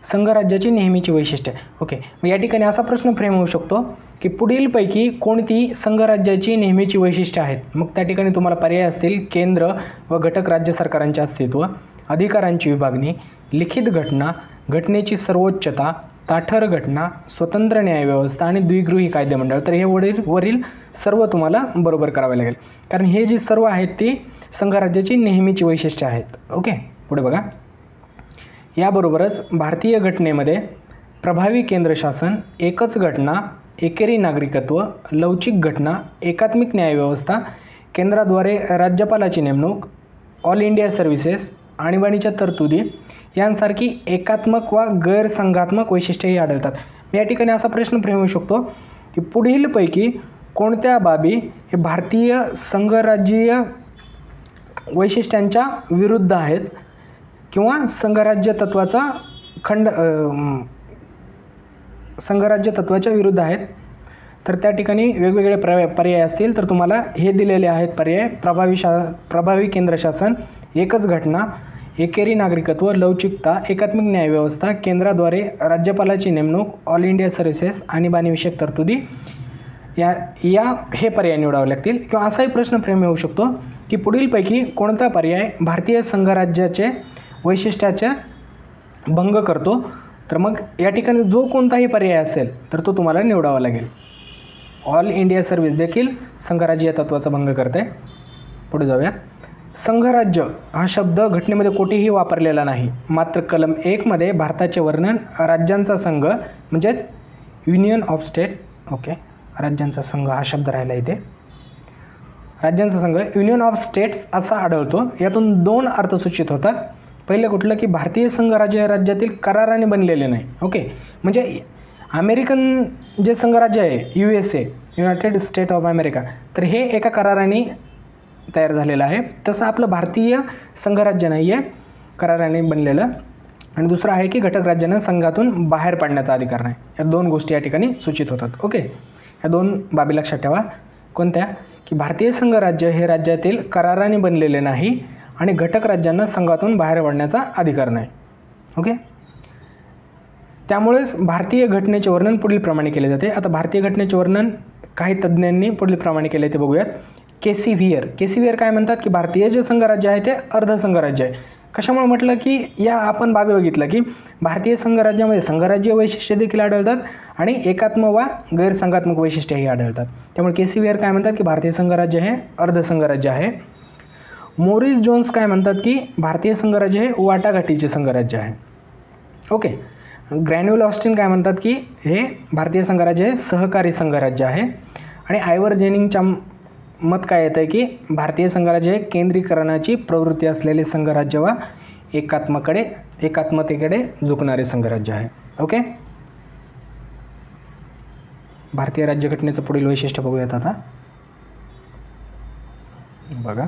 संघराज्याची नेहमीची वैशिष्ट्ये. ओके, मग या ठिकाणी असा प्रश्न फ्रेम होऊ शकतो की पुढीलपैकी कोणती संघराज्याची नेहमीची वैशिष्ट्ये आहेत. मग त्या ठिकाणी तुम्हाला पर्याय असतील केंद्र व घटक राज्य सरकारांचे अस्तित्व, अधिकारांची विभागणी, लिखित घटना, घटनेची सर्वोच्चता, ताठर घटना, स्वतंत्र न्यायव्यवस्था आणि द्विगृही कायदेमंडळ. तर हे वरील सर्व तुम्हाला बरोबर करावे लागेल, कारण हे जी सर्व आहेत ती संघराज्याची नेहमीची वैशिष्ट्ये आहेत. ओके, पुढे बघा, याबरोबरच भारतीय घटनेमध्ये प्रभावी केंद्रशासन, एकच घटना, एकेरी नागरिकत्व, लवचिक घटना, एकात्मिक न्यायव्यवस्था, केंद्राद्वारे राज्यपालाची नेमणूक, ऑल इंडिया सर्व्हिसेस, आणीबाणीच्या तरतुदी यांसारखी एकात्मक व गैरसंघात्मक वैशिष्ट्येही आढळतात. या ठिकाणी असा प्रश्न फ्रेम होऊ शकतो की पुढीलपैकी कोणत्या बाबी हे भारतीय संघराज्यीय वैशिष्ट्यांच्या विरुद्ध आहेत किंवा संघराज्य तत्वाच्या विरुद्ध आहेत. तर त्या ठिकाणी वेगवेगळे पर्याय असतील. तर तुम्हाला हे दिलेले आहेत पर्याय: प्रभावी केंद्रशासन, एकच घटना, एकेरी नागरिकत्व, लवचिकता, एकात्मिक न्यायव्यवस्था, केंद्राद्वारे राज्यपालाची नेमणूक, ऑल इंडिया सर्व्हिसेस, आणीबाणीविषयक तरतुदी हे पर्याय निवडावे लागतील. किंवा असाही प्रश्न फ्रेम होऊ शकतो की पुढीलपैकी कोणता पर्याय भारतीय संघराज्याचे वैशिष्ट्याचे भंग करतो. तर मग या ठिकाणी जो कोणताही पर्याय असेल तर तो तुम्हाला निवडावा लागेल. ऑल इंडिया सर्व्हिस देखील संघराज्यीय तत्वाचा भंग करते. पुढे जाऊयात. संघराज्य हा शब्द घटनेमध्ये कोठेही वापरलेला नाही, मात्र कलम 1 मध्ये भारताचे वर्णन राज्यांचा संघ म्हणजेच युनियन ऑफ स्टेट, ओके, राज्यांचा संघ हा शब्द राहिला इथे, राज्यांचा संघ युनियन ऑफ स्टेट्स असा आढळतो. यातून 2 अर्थ सूचित होतात. पहिलं कुठलं की भारतीय संघराज्य या राज्यातील कराराने बनलेले नाही. ओके, म्हणजे अमेरिकन जे संघराज्य आहे USA, United state of America, तर हे एका कराराने तयार झालेलं आहे. तसं आपलं भारतीय संघराज्य नाही आहे कराराने बनलेलं. आणि दुसरं आहे की घटक राज्यांना संघातून बाहेर पाडण्याचा अधिकार नाही. या 2 गोष्टी या ठिकाणी सूचित होतात. ओके, या 2 बाबी लक्षात ठेवा. कोणत्या? की भारतीय संघराज्य हे राज्यातील कराराने बनलेले नाही आणि घटक राज्यांना संघातून बाहेर पडण्याचा अधिकार नाही. ओके, त्यामुळेच भारतीय घटनेचे वर्णन पुढील प्रमाणे केले जाते. आता भारतीय घटनेचे वर्णन काही तज्ज्ञांनी पुढील प्रमाणे केले ते बघूयात. केसी व्हियर काय म्हणतात की भारतीय जे संघराज्य आहे ते अर्ध संघराज्य आहे. कशामुळे म्हटलं की या आपण बाबी बघितलं की भारतीय संघराज्यामध्ये संघराज्य वैशिष्ट्ये देखील आढळतात आणि एकात्म वा गैरसंघात्मक वैशिष्ट्येही आढळतात. त्यामुळे केसी व्हियर काय म्हणतात की भारतीय संघराज्य हे अर्ध संघराज्य आहे. मोरिस जोन्स काय म्हणतात की भारतीय संघराज्य हे वाटाघाटीचे संघराज्य आहे. ओके, ग्रॅन्युअल ऑस्टिन काय म्हणतात की हे भारतीय संघराज्य हे सहकारी संघराज्य आहे. आणि आयवर जेनिंग मत काय येतं की भारतीय संघराज्य हे केंद्रीकरणाची प्रवृत्ती असलेले संघराज्य व एकात्मतेकडे झुकणारे संघराज्य आहे. ओके. भारतीय राज्यघटनेचं पुढील वैशिष्ट्य बघूयात आता. बघा,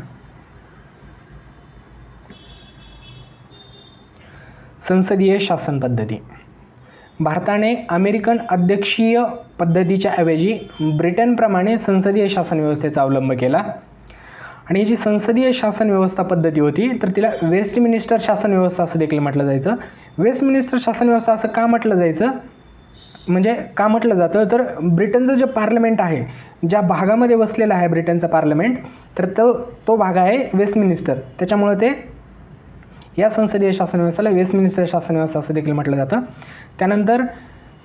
संसदीय शासन पद्धती. भारताने अमेरिकन अध्यक्षीय पद्धतीच्या ऐवजी ब्रिटनप्रमाणे संसदीय शासन व्यवस्थेचा अवलंब केला आणि ही जी संसदीय शासन व्यवस्था पद्धती होती तर तिला वेस्टमिनिस्टर शासन व्यवस्था असं देखील म्हटलं जायचं. वेस्टमिनिस्टर शासन व्यवस्था असं का म्हटलं जायचं, म्हणजे का म्हटलं जातं तर ब्रिटनचं जे पार्लमेंट आहे, ज्या भागामध्ये वसलेलं आहे ब्रिटनचं पार्लमेंट, तर तो भाग आहे वेस्टमिनिस्टर. त्याच्यामुळे ते या संसदीय शासन व्यवस्थेला वेस्टमिनिस्टर शासन व्यवस्था असं देखील म्हटलं जातं. त्यानंतर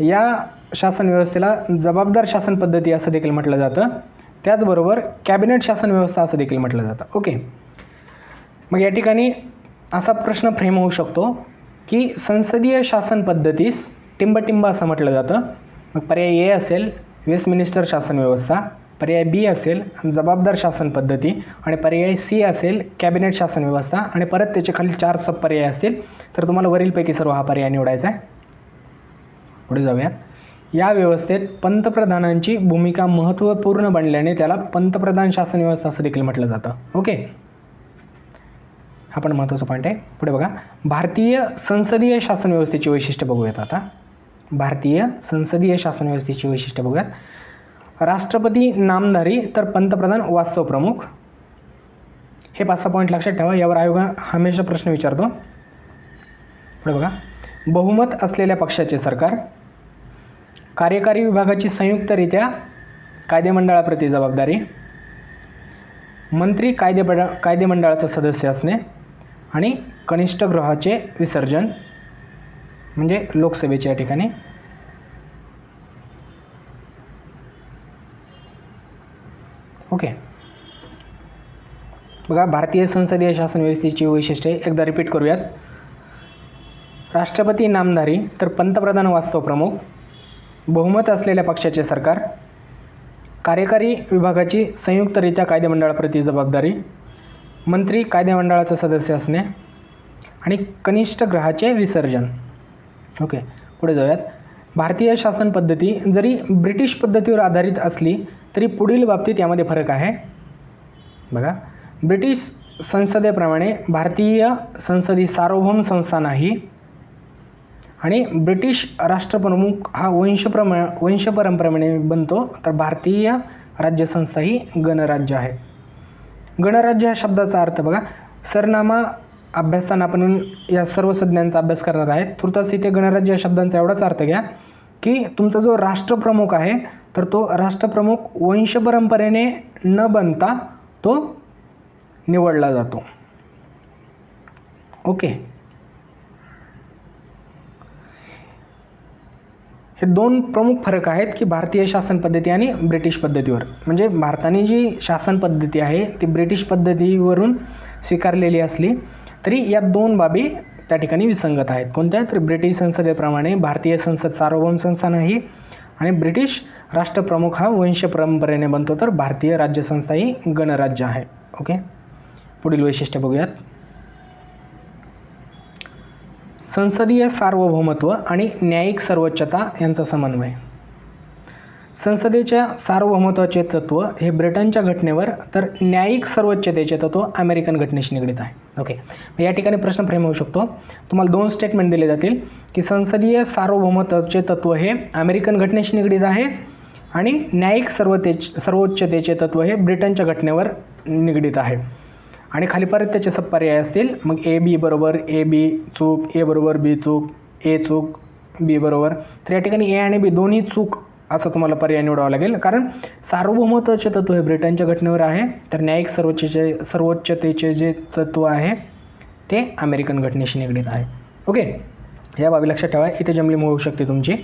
या शासन व्यवस्थेला जबाबदार शासन पद्धती असं देखील म्हटलं जातं. त्याचबरोबर कॅबिनेट शासन व्यवस्था असं देखील म्हटलं जातं. ओके. मग या ठिकाणी असा प्रश्न फ्रेम होऊ शकतो की संसदीय शासन पद्धतीस टिंबटिंब असं म्हटलं जातं. मग पर्याय ए असेल वेस्टमिनिस्टर शासन व्यवस्था, पर्याय बी असेल जबाबदार शासन पद्धती आणि पर्याय सी असेल कॅबिनेट शासन व्यवस्था आणि परत त्याचे खाली 4 सब पर्याय असतील. तर तुम्हाला वरीलपैकी सर्व हा पर्याय निवडायचा आहे. पुढे जाऊयात. या व्यवस्थेत पंतप्रधानांची भूमिका महत्त्वपूर्ण बनल्याने त्याला पंतप्रधान शासन व्यवस्था असं देखील म्हटलं जातं. ओके. हा पण महत्त्वाचा पॉईंट आहे. पुढे बघा, भारतीय संसदीय शासन व्यवस्थेची वैशिष्ट्य बघूयात आता. भारतीय संसदीय शासन व्यवस्थेची वैशिष्ट्य बघूयात. राष्ट्रपती नामधारी तर पंतप्रधान वास्तव प्रमुख. हे 5-6 पॉईंट लक्षात ठेवा, यावर आयोग हमेशा प्रश्न विचारतो. पुढे बघा, बहुमत असलेल्या पक्षाचे सरकार, कार्यकारी विभागाची संयुक्तरित्या कायदेमंडळाप्रती जबाबदारी, मंत्री कायदेमंडळाचा सदस्य असणे आणि कनिष्ठ गृहाचे विसर्जन म्हणजे लोकसभेचे या ठिकाणी. ओके. बघा, भारतीय संसदीय शासन व्यवस्थेची वैशिष्ट्ये एकदा रिपीट करूयात. राष्ट्रपती नामधारी तर पंतप्रधान वास्तव प्रमुख, बहुमत असलेल्या पक्षाचे सरकार, कार्यकारी विभागाची संयुक्तरित्या कायदेमंडळाप्रती जबाबदारी, मंत्री कायदेमंडळाचा सदस्य असणे आणि कनिष्ठ गृहाचे विसर्जन. ओके. पुढे जाऊयात. भारतीय शासन पद्धती जरी ब्रिटिश पद्धतीवर आधारित असली तरी पुढील बाबतीत यामध्ये फरक आहे. बघा, ब्रिटिश संसदेप्रमाणे भारतीय संसदी सार्वभौम संस्था नाही आणि ब्रिटिश राष्ट्रप्रमुख हा वंशपरंपरेने बनतो, तर भारतीय राज्यसंस्था ही गणराज्य आहे. गणराज्य या शब्दाचा अर्थ बघा, सरनामा अभ्यासताना आपण या सर्व संज्ञांचा अभ्यास करणार आहेत. तुर्तास इथे गणराज्य या शब्दांचा एवढाच अर्थ घ्या की तुमचा जो राष्ट्रप्रमुख आहे तर तो राष्ट्रप्रमुख वंशपरंपरेने न बनता तो निवडला जातो. ओके. हे 2 प्रमुख फरक आहेत की भारतीय शासन पद्धती आणि ब्रिटिश पद्धतीवर. म्हणजे भारताने जी शासन पद्धती आहे ती ब्रिटिश पद्धतीवरून स्वीकारलेली असली तरी या 2 बाबी त्या ठिकाणी विसंगत आहेत. कोणत्या? तर ब्रिटिश संसदेप्रमाणे भारतीय संसद सार्वभौम संस्था नाही आणि ब्रिटिश राष्ट्रप्रमुख हा वंश परंपरेने बनतो, तर भारतीय राज्यसंस्था ही गणराज्य आहे. ओके. पुढील वैशिष्ट्य बघूयात. संसदीय सार्वभौमत्व आणि न्यायिक सर्वोच्चता यांचा समन्वय. संसदेच्या सार्वभौमत्वाचे तत्व हे ब्रिटनच्या घटनेवर तर न्यायिक सर्वोच्चतेचे तत्व अमेरिकन घटनेशी निगडीत आहे. ओके. या ठिकाणी प्रश्न फ्रेम होऊ शकतो. तुम्हाला 2 स्टेटमेंट दिले जातील की संसदीय सार्वभौमत्वाचे तत्व हे अमेरिकन घटनेशी निगडीत आहे आणि न्यायिक सर्वोच्चतेचे तत्व हे ब्रिटनच्या घटनेवर निगडीत आहे. आणि खाली परत त्याचे सब पर्याय असतील. मग ए बी बरोबर, ए बी चूक, ए बरोबर बी चूक, ए चूक, बी बरोबर. तर या ठिकाणी ए आणि बी दोन्ही चूक असं तुम्हाला पर्याय निवडावा लागेल, कारण सार्वभौमत्वाचे तत्व हे ब्रिटनच्या घटनेवर आहे, तर न्यायिक सर्वोच्चतेचे जे तत्व आहे ते अमेरिकन घटनेशी निगडीत आहे. ओके. या बाबी लक्षात ठेवा, इथे जमलिंग होऊ शकते तुमची.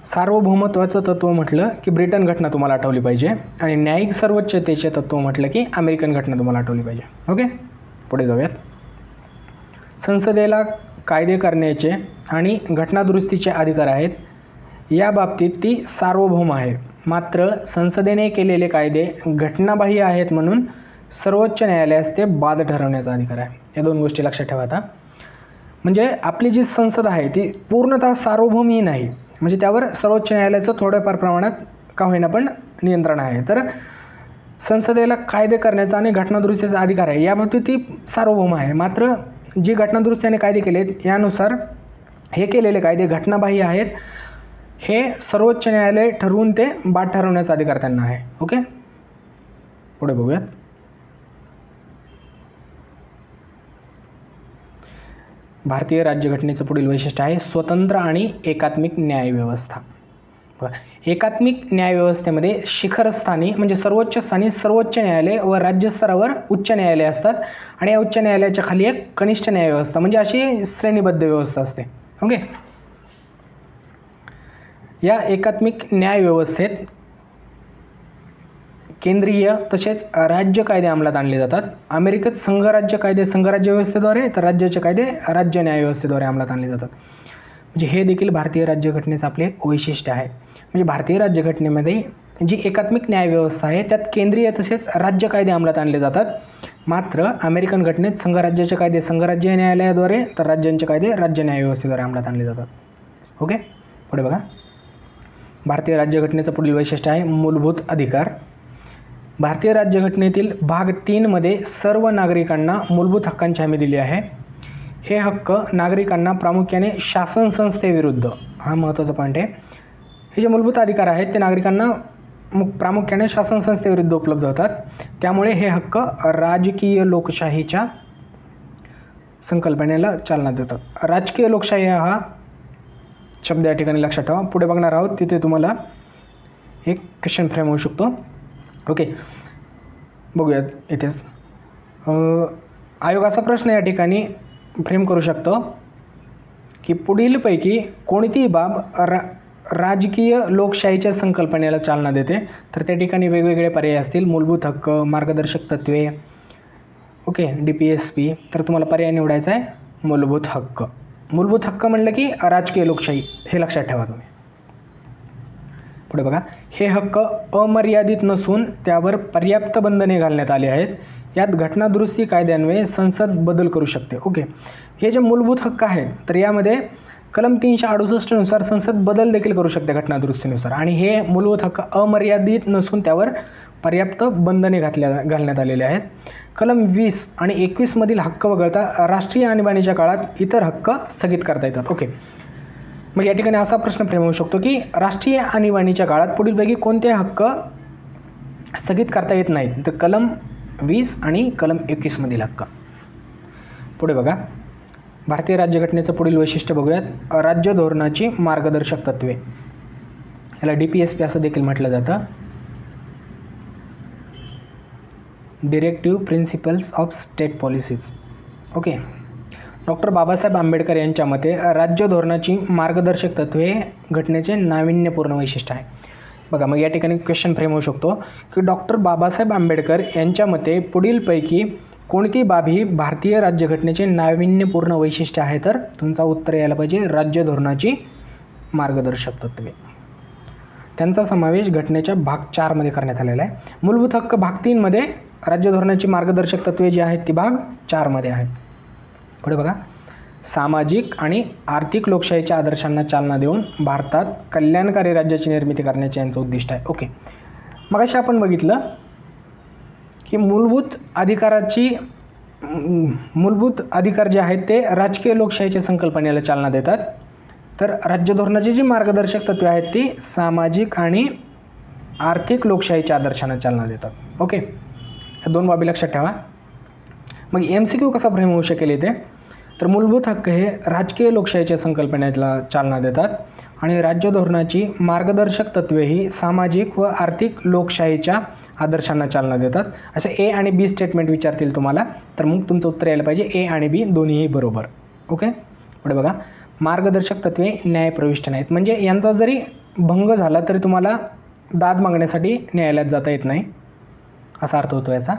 सार्वभौमत्वाचं तत्व म्हटलं की ब्रिटन घटना तुम्हाला आठवली पाहिजे आणि न्यायिक सर्वोच्चतेचे तत्व म्हटलं की अमेरिकन घटना तुम्हाला आठवली पाहिजे. ओके. पुढे जाऊयात. संसदेला कायदे करण्याचे आणि घटनादुरुस्तीचे अधिकार आहेत. या बाबतीत ती सार्वभौम आहे. मात्र संसदेने केलेले कायदे घटनाबाह्य आहेत म्हणून सर्वोच्च न्यायालयास ते बाद ठरवण्याचा अधिकार आहे. या दोन गोष्टी लक्षात ठेवा आता. म्हणजे आपली जी संसद आहे ती पूर्णतः सार्वभौमी नाही, म्हणजे त्यावर सर्वोच्च न्यायालयाचं थोड्याफार प्रमाणात का होईना पण नियंत्रण आहे. तर संसदेला कायदे करण्याचा आणि घटनादुरुस्तीचा अधिकार आहे, याबाबतीत ती सार्वभौम आहे. मात्र जी घटनादुरुस्तीने कायदे केलेत यानुसार हे केलेले कायदे घटनाबाह्य आहेत हे सर्वोच्च न्यायालय ठरवून ते बाद ठरवण्याचा अधिकार त्यांना आहे. ओके, पुढे बघूयात. भारतीय राज्यघटनेचं पुढील वैशिष्ट्य आहे स्वतंत्र आणि एकात्मिक न्यायव्यवस्था. एकात्मिक न्यायव्यवस्थेमध्ये शिखरस्थानी म्हणजे सर्वोच्च स्थानी सर्वोच्च न्यायालय व राज्यस्तरावर उच्च न्यायालय असतात आणि या उच्च न्यायालयाच्या खाली एक कनिष्ठ न्यायव्यवस्था म्हणजे अशी श्रेणीबद्ध व्यवस्था असते. ओके, या एकात्मिक न्यायव्यवस्थेत केंद्रीय तसेच राज्य कायदे अंमलात आणले जातात. अमेरिकेत संघराज्य कायदे संघराज्य व्यवस्थेद्वारे तर राज्याचे कायदे राज्य न्यायव्यवस्थेद्वारे अंमलात आणले जातात. म्हणजे हे देखील भारतीय राज्यघटनेचं आपले एक वैशिष्ट्य आहे. म्हणजे भारतीय राज्यघटनेमध्ये जी एकात्मिक न्यायव्यवस्था आहे त्यात केंद्रीय तसेच राज्य कायदे अंमलात आणले जातात. मात्र अमेरिकन घटनेत संघराज्याचे कायदे संघराज्य न्यायालयाद्वारे तर राज्यांचे कायदे राज्य न्यायव्यवस्थेद्वारे अंमलात आणले जातात. ओके, पुढे बघा. भारतीय राज्यघटनेचं पुढील वैशिष्ट्य आहे मूलभूत अधिकार. भारतीय राज्यघटनेतील भाग 3 मध्ये सर्व नागरिकांना मूलभूत हक्कांची हमी दिली आहे. हे हक्क नागरिकांना प्रामुख्याने शासन संस्थेविरुद्ध, हा महत्त्वाचा पॉईंट आहे, हे जे मूलभूत अधिकार आहेत ते नागरिकांना प्रामुख्याने शासन संस्थेविरुद्ध उपलब्ध होतात. त्यामुळे हे हक्क राजकीय लोकशाहीच्या संकल्पनेला चालना देतात. राजकीय लोकशाही हा शब्द या ठिकाणी लक्षात ठेवा. पुढे बघणार आहोत तिथे तुम्हाला एक क्वेश्चन फ्रेम होऊ शकतो. ओके, बघूयात इथेच. आयोगाचा प्रश्न या ठिकाणी फ्रेम करू शकतो की पुढीलपैकी कोणती बाब राजकीय लोकशाहीच्या संकल्पनेला चालना देते. तर त्या ठिकाणी वेगवेगळे पर्याय असतील. मूलभूत हक्क, मार्गदर्शक तत्त्वे, ओके, DPSP. तर तुम्हाला पर्याय निवडायचा आहे मूलभूत हक्क. मूलभूत हक्क म्हणलं की राजकीय लोकशाही, हे लक्षात ठेवा तुम्ही. पुढे बघा. हे हक्क अमर्यादित नसून त्यावर पर्याप्त बंधने घालण्यात आली आहेत. यात घटनादुरुस्ती कायद्यान्वये संसद बदल करू शकते. ओके, हे जे मूलभूत हक्क आहेत तर यामध्ये कलम 368 नुसार संसद बदल देखील करू शकते घटनादुरुस्तीनुसार. आणि हे मूलभूत हक्क अमर्यादित नसून त्यावर पर्याप्त बंधने घालण्यात आलेले आहेत. कलम 20 आणि 21 मधील हक्क वगळता राष्ट्रीय आणीबाणीच्या काळात इतर हक्क स्थगित करता येतात. ओके, मग या ठिकाणी असा प्रश्न फ्रेम होऊ शकतो की राष्ट्रीय आणीबाणीच्या काळात पुढीलपैकी कोणते हक्क स्थगित करता येत नाहीत. तर कलम 20 आणि कलम 21 मधील हक्क. पुढे बघा. भारतीय राज्यघटनेचं पुढील वैशिष्ट्य बघूयात. राज्य धोरणाची मार्गदर्शक तत्वे, याला DPSP असं देखील म्हटलं जातं. Directive principles of state policies. Okay, doctor Babasaheb Ambedkar यांच्या मते राज्य धोरणाची मार्गदर्शक तत्वे घटनेचे नाविन्यपूर्ण वैशिष्ट्य आहे. बघा, मग या ठिकाणी क्वेश्चन फ्रेम होऊ शकतो की डॉक्टर बाबासाहेब आंबेडकर यांच्या मते पुढीलपैकी कोणती बाब ही भारतीय राज्यघटनेचे नाविन्यपूर्ण वैशिष्ट्य आहे. तर तुमचा उत्तर यायला पाहिजे राज्य धोरणाची मार्गदर्शक तत्वे. त्यांचा समावेश घटनेच्या भाग 4 मध्ये करण्यात आलेला आहे. मूलभूत हक्क भाग 3 मध्ये, राज्य धोरणाची मार्गदर्शक तत्वे जी आहेत ती भाग 4 मध्ये आहेत. पुढे बघा. सामाजिक आणि आर्थिक लोकशाहीच्या आदर्शांना चालना देऊन भारतात कल्याणकारी राज्याची निर्मिती करण्याचे यांचं उद्दिष्ट आहे. ओके, मग अशी आपण बघितलं की मूलभूत अधिकार जे आहेत ते राजकीय लोकशाहीच्या संकल्पनेला चालना देतात. तर राज्य धोरणाची जी मार्गदर्शक तत्वे आहेत ती सामाजिक आणि आर्थिक लोकशाहीच्या आदर्शांना चालना देतात. ओके, या दोन बाबी लक्षात ठेवा. मग MCQ कसा फ्रेम होऊ शकेल इथे. तर मूलभूत हक्क हे राजकीय लोकशाहीच्या संकल्पनेला चालना देतात आणि राज्य धोरणाची मार्गदर्शक तत्वे ही सामाजिक व आर्थिक लोकशाहीच्या आदर्शांना चालना देतात. असे A आणि B स्टेटमेंट विचारतील तुम्हाला, तर मग तुमचं उत्तर यायला पाहिजे A आणि B दोन्हीही बरोबर. ओके, पुढे बघा. मार्गदर्शक तत्वे न्यायप्रविष्ट नाहीत, म्हणजे यांचा जरी भंग झाला तरी तुम्हाला दाद मागण्यासाठी न्यायालयात जाता येत नाही, असा अर्थ होतो याचा.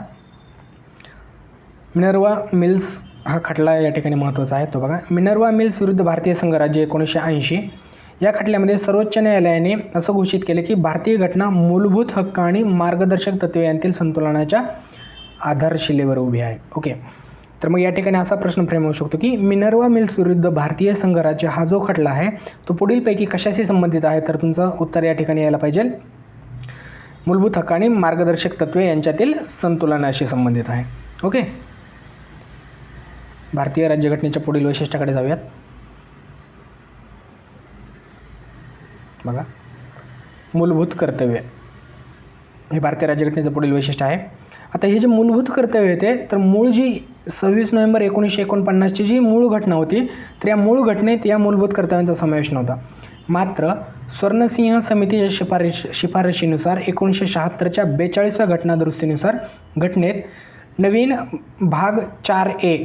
मिनर्वा मिल्स हा खटला या ठिकाणी महत्त्वाचा आहे. तो बघा. मिनर्वा मिल्स विरुद्ध भारतीय संघराज्य 1980 या खटल्यामध्ये सर्वोच्च न्यायालयाने असं घोषित केले की भारतीय घटना मूलभूत हक्क आणि मार्गदर्शक तत्त्वे यांतील संतुलनाच्या आधारशिलेवर उभी आहे. ओके, तर मग या ठिकाणी असा प्रश्न फ्रेम होऊ शकतो की मिनर्वा मिल्स विरुद्ध भारतीय संघराज्य हा जो खटला आहे तो पुढीलपैकी कशाशी संबंधित आहे? तर तुमचं उत्तर या ठिकाणी यायला पाहिजे मूलभूत हक्क आणि मार्गदर्शक तत्त्वे यांच्यातील संतुलनाशी संबंधित आहे. ओके, भारतीय राज्यघटनेच्या पुढील वैशिष्ट्याकडे जाऊयात. बघा, मूलभूत कर्तव्य हे भारतीय राज्यघटनेचं पुढील वैशिष्ट्य आहे. आता हे जे मूलभूत कर्तव्य होते तर मूळ जी 26 नोव्हेंबर 1949ची जी मूळ घटना होती तर या मूळ घटनेत या मूलभूत कर्तव्यांचा समावेश नव्हता. मात्र स्वर्णसिंह समितीच्या शिफारशीनुसार 1976च्या 42व्या घटना दुरुस्तीनुसार घटनेत नवीन भाग 4A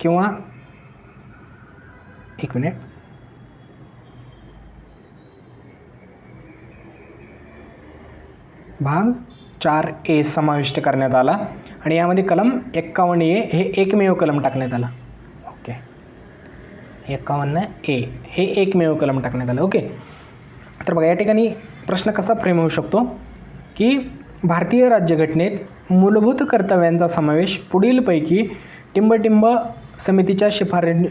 किंवा एक मिनिट भाग 4A समाविष्ट करण्यात आला आणि यामध्ये कलम 51A हे एकमेव कलम टाकण्यात आला. ओके, 51A हे एकमेव कलम टाकण्यात आलं. ओके, तर बघा या ठिकाणी प्रश्न कसा फ्रेम होऊ शकतो की भारतीय राज्यघटनेत मूलभूत कर्तव्यांचा समावेश पुढीलपैकी टिंबटिंब समितीच्या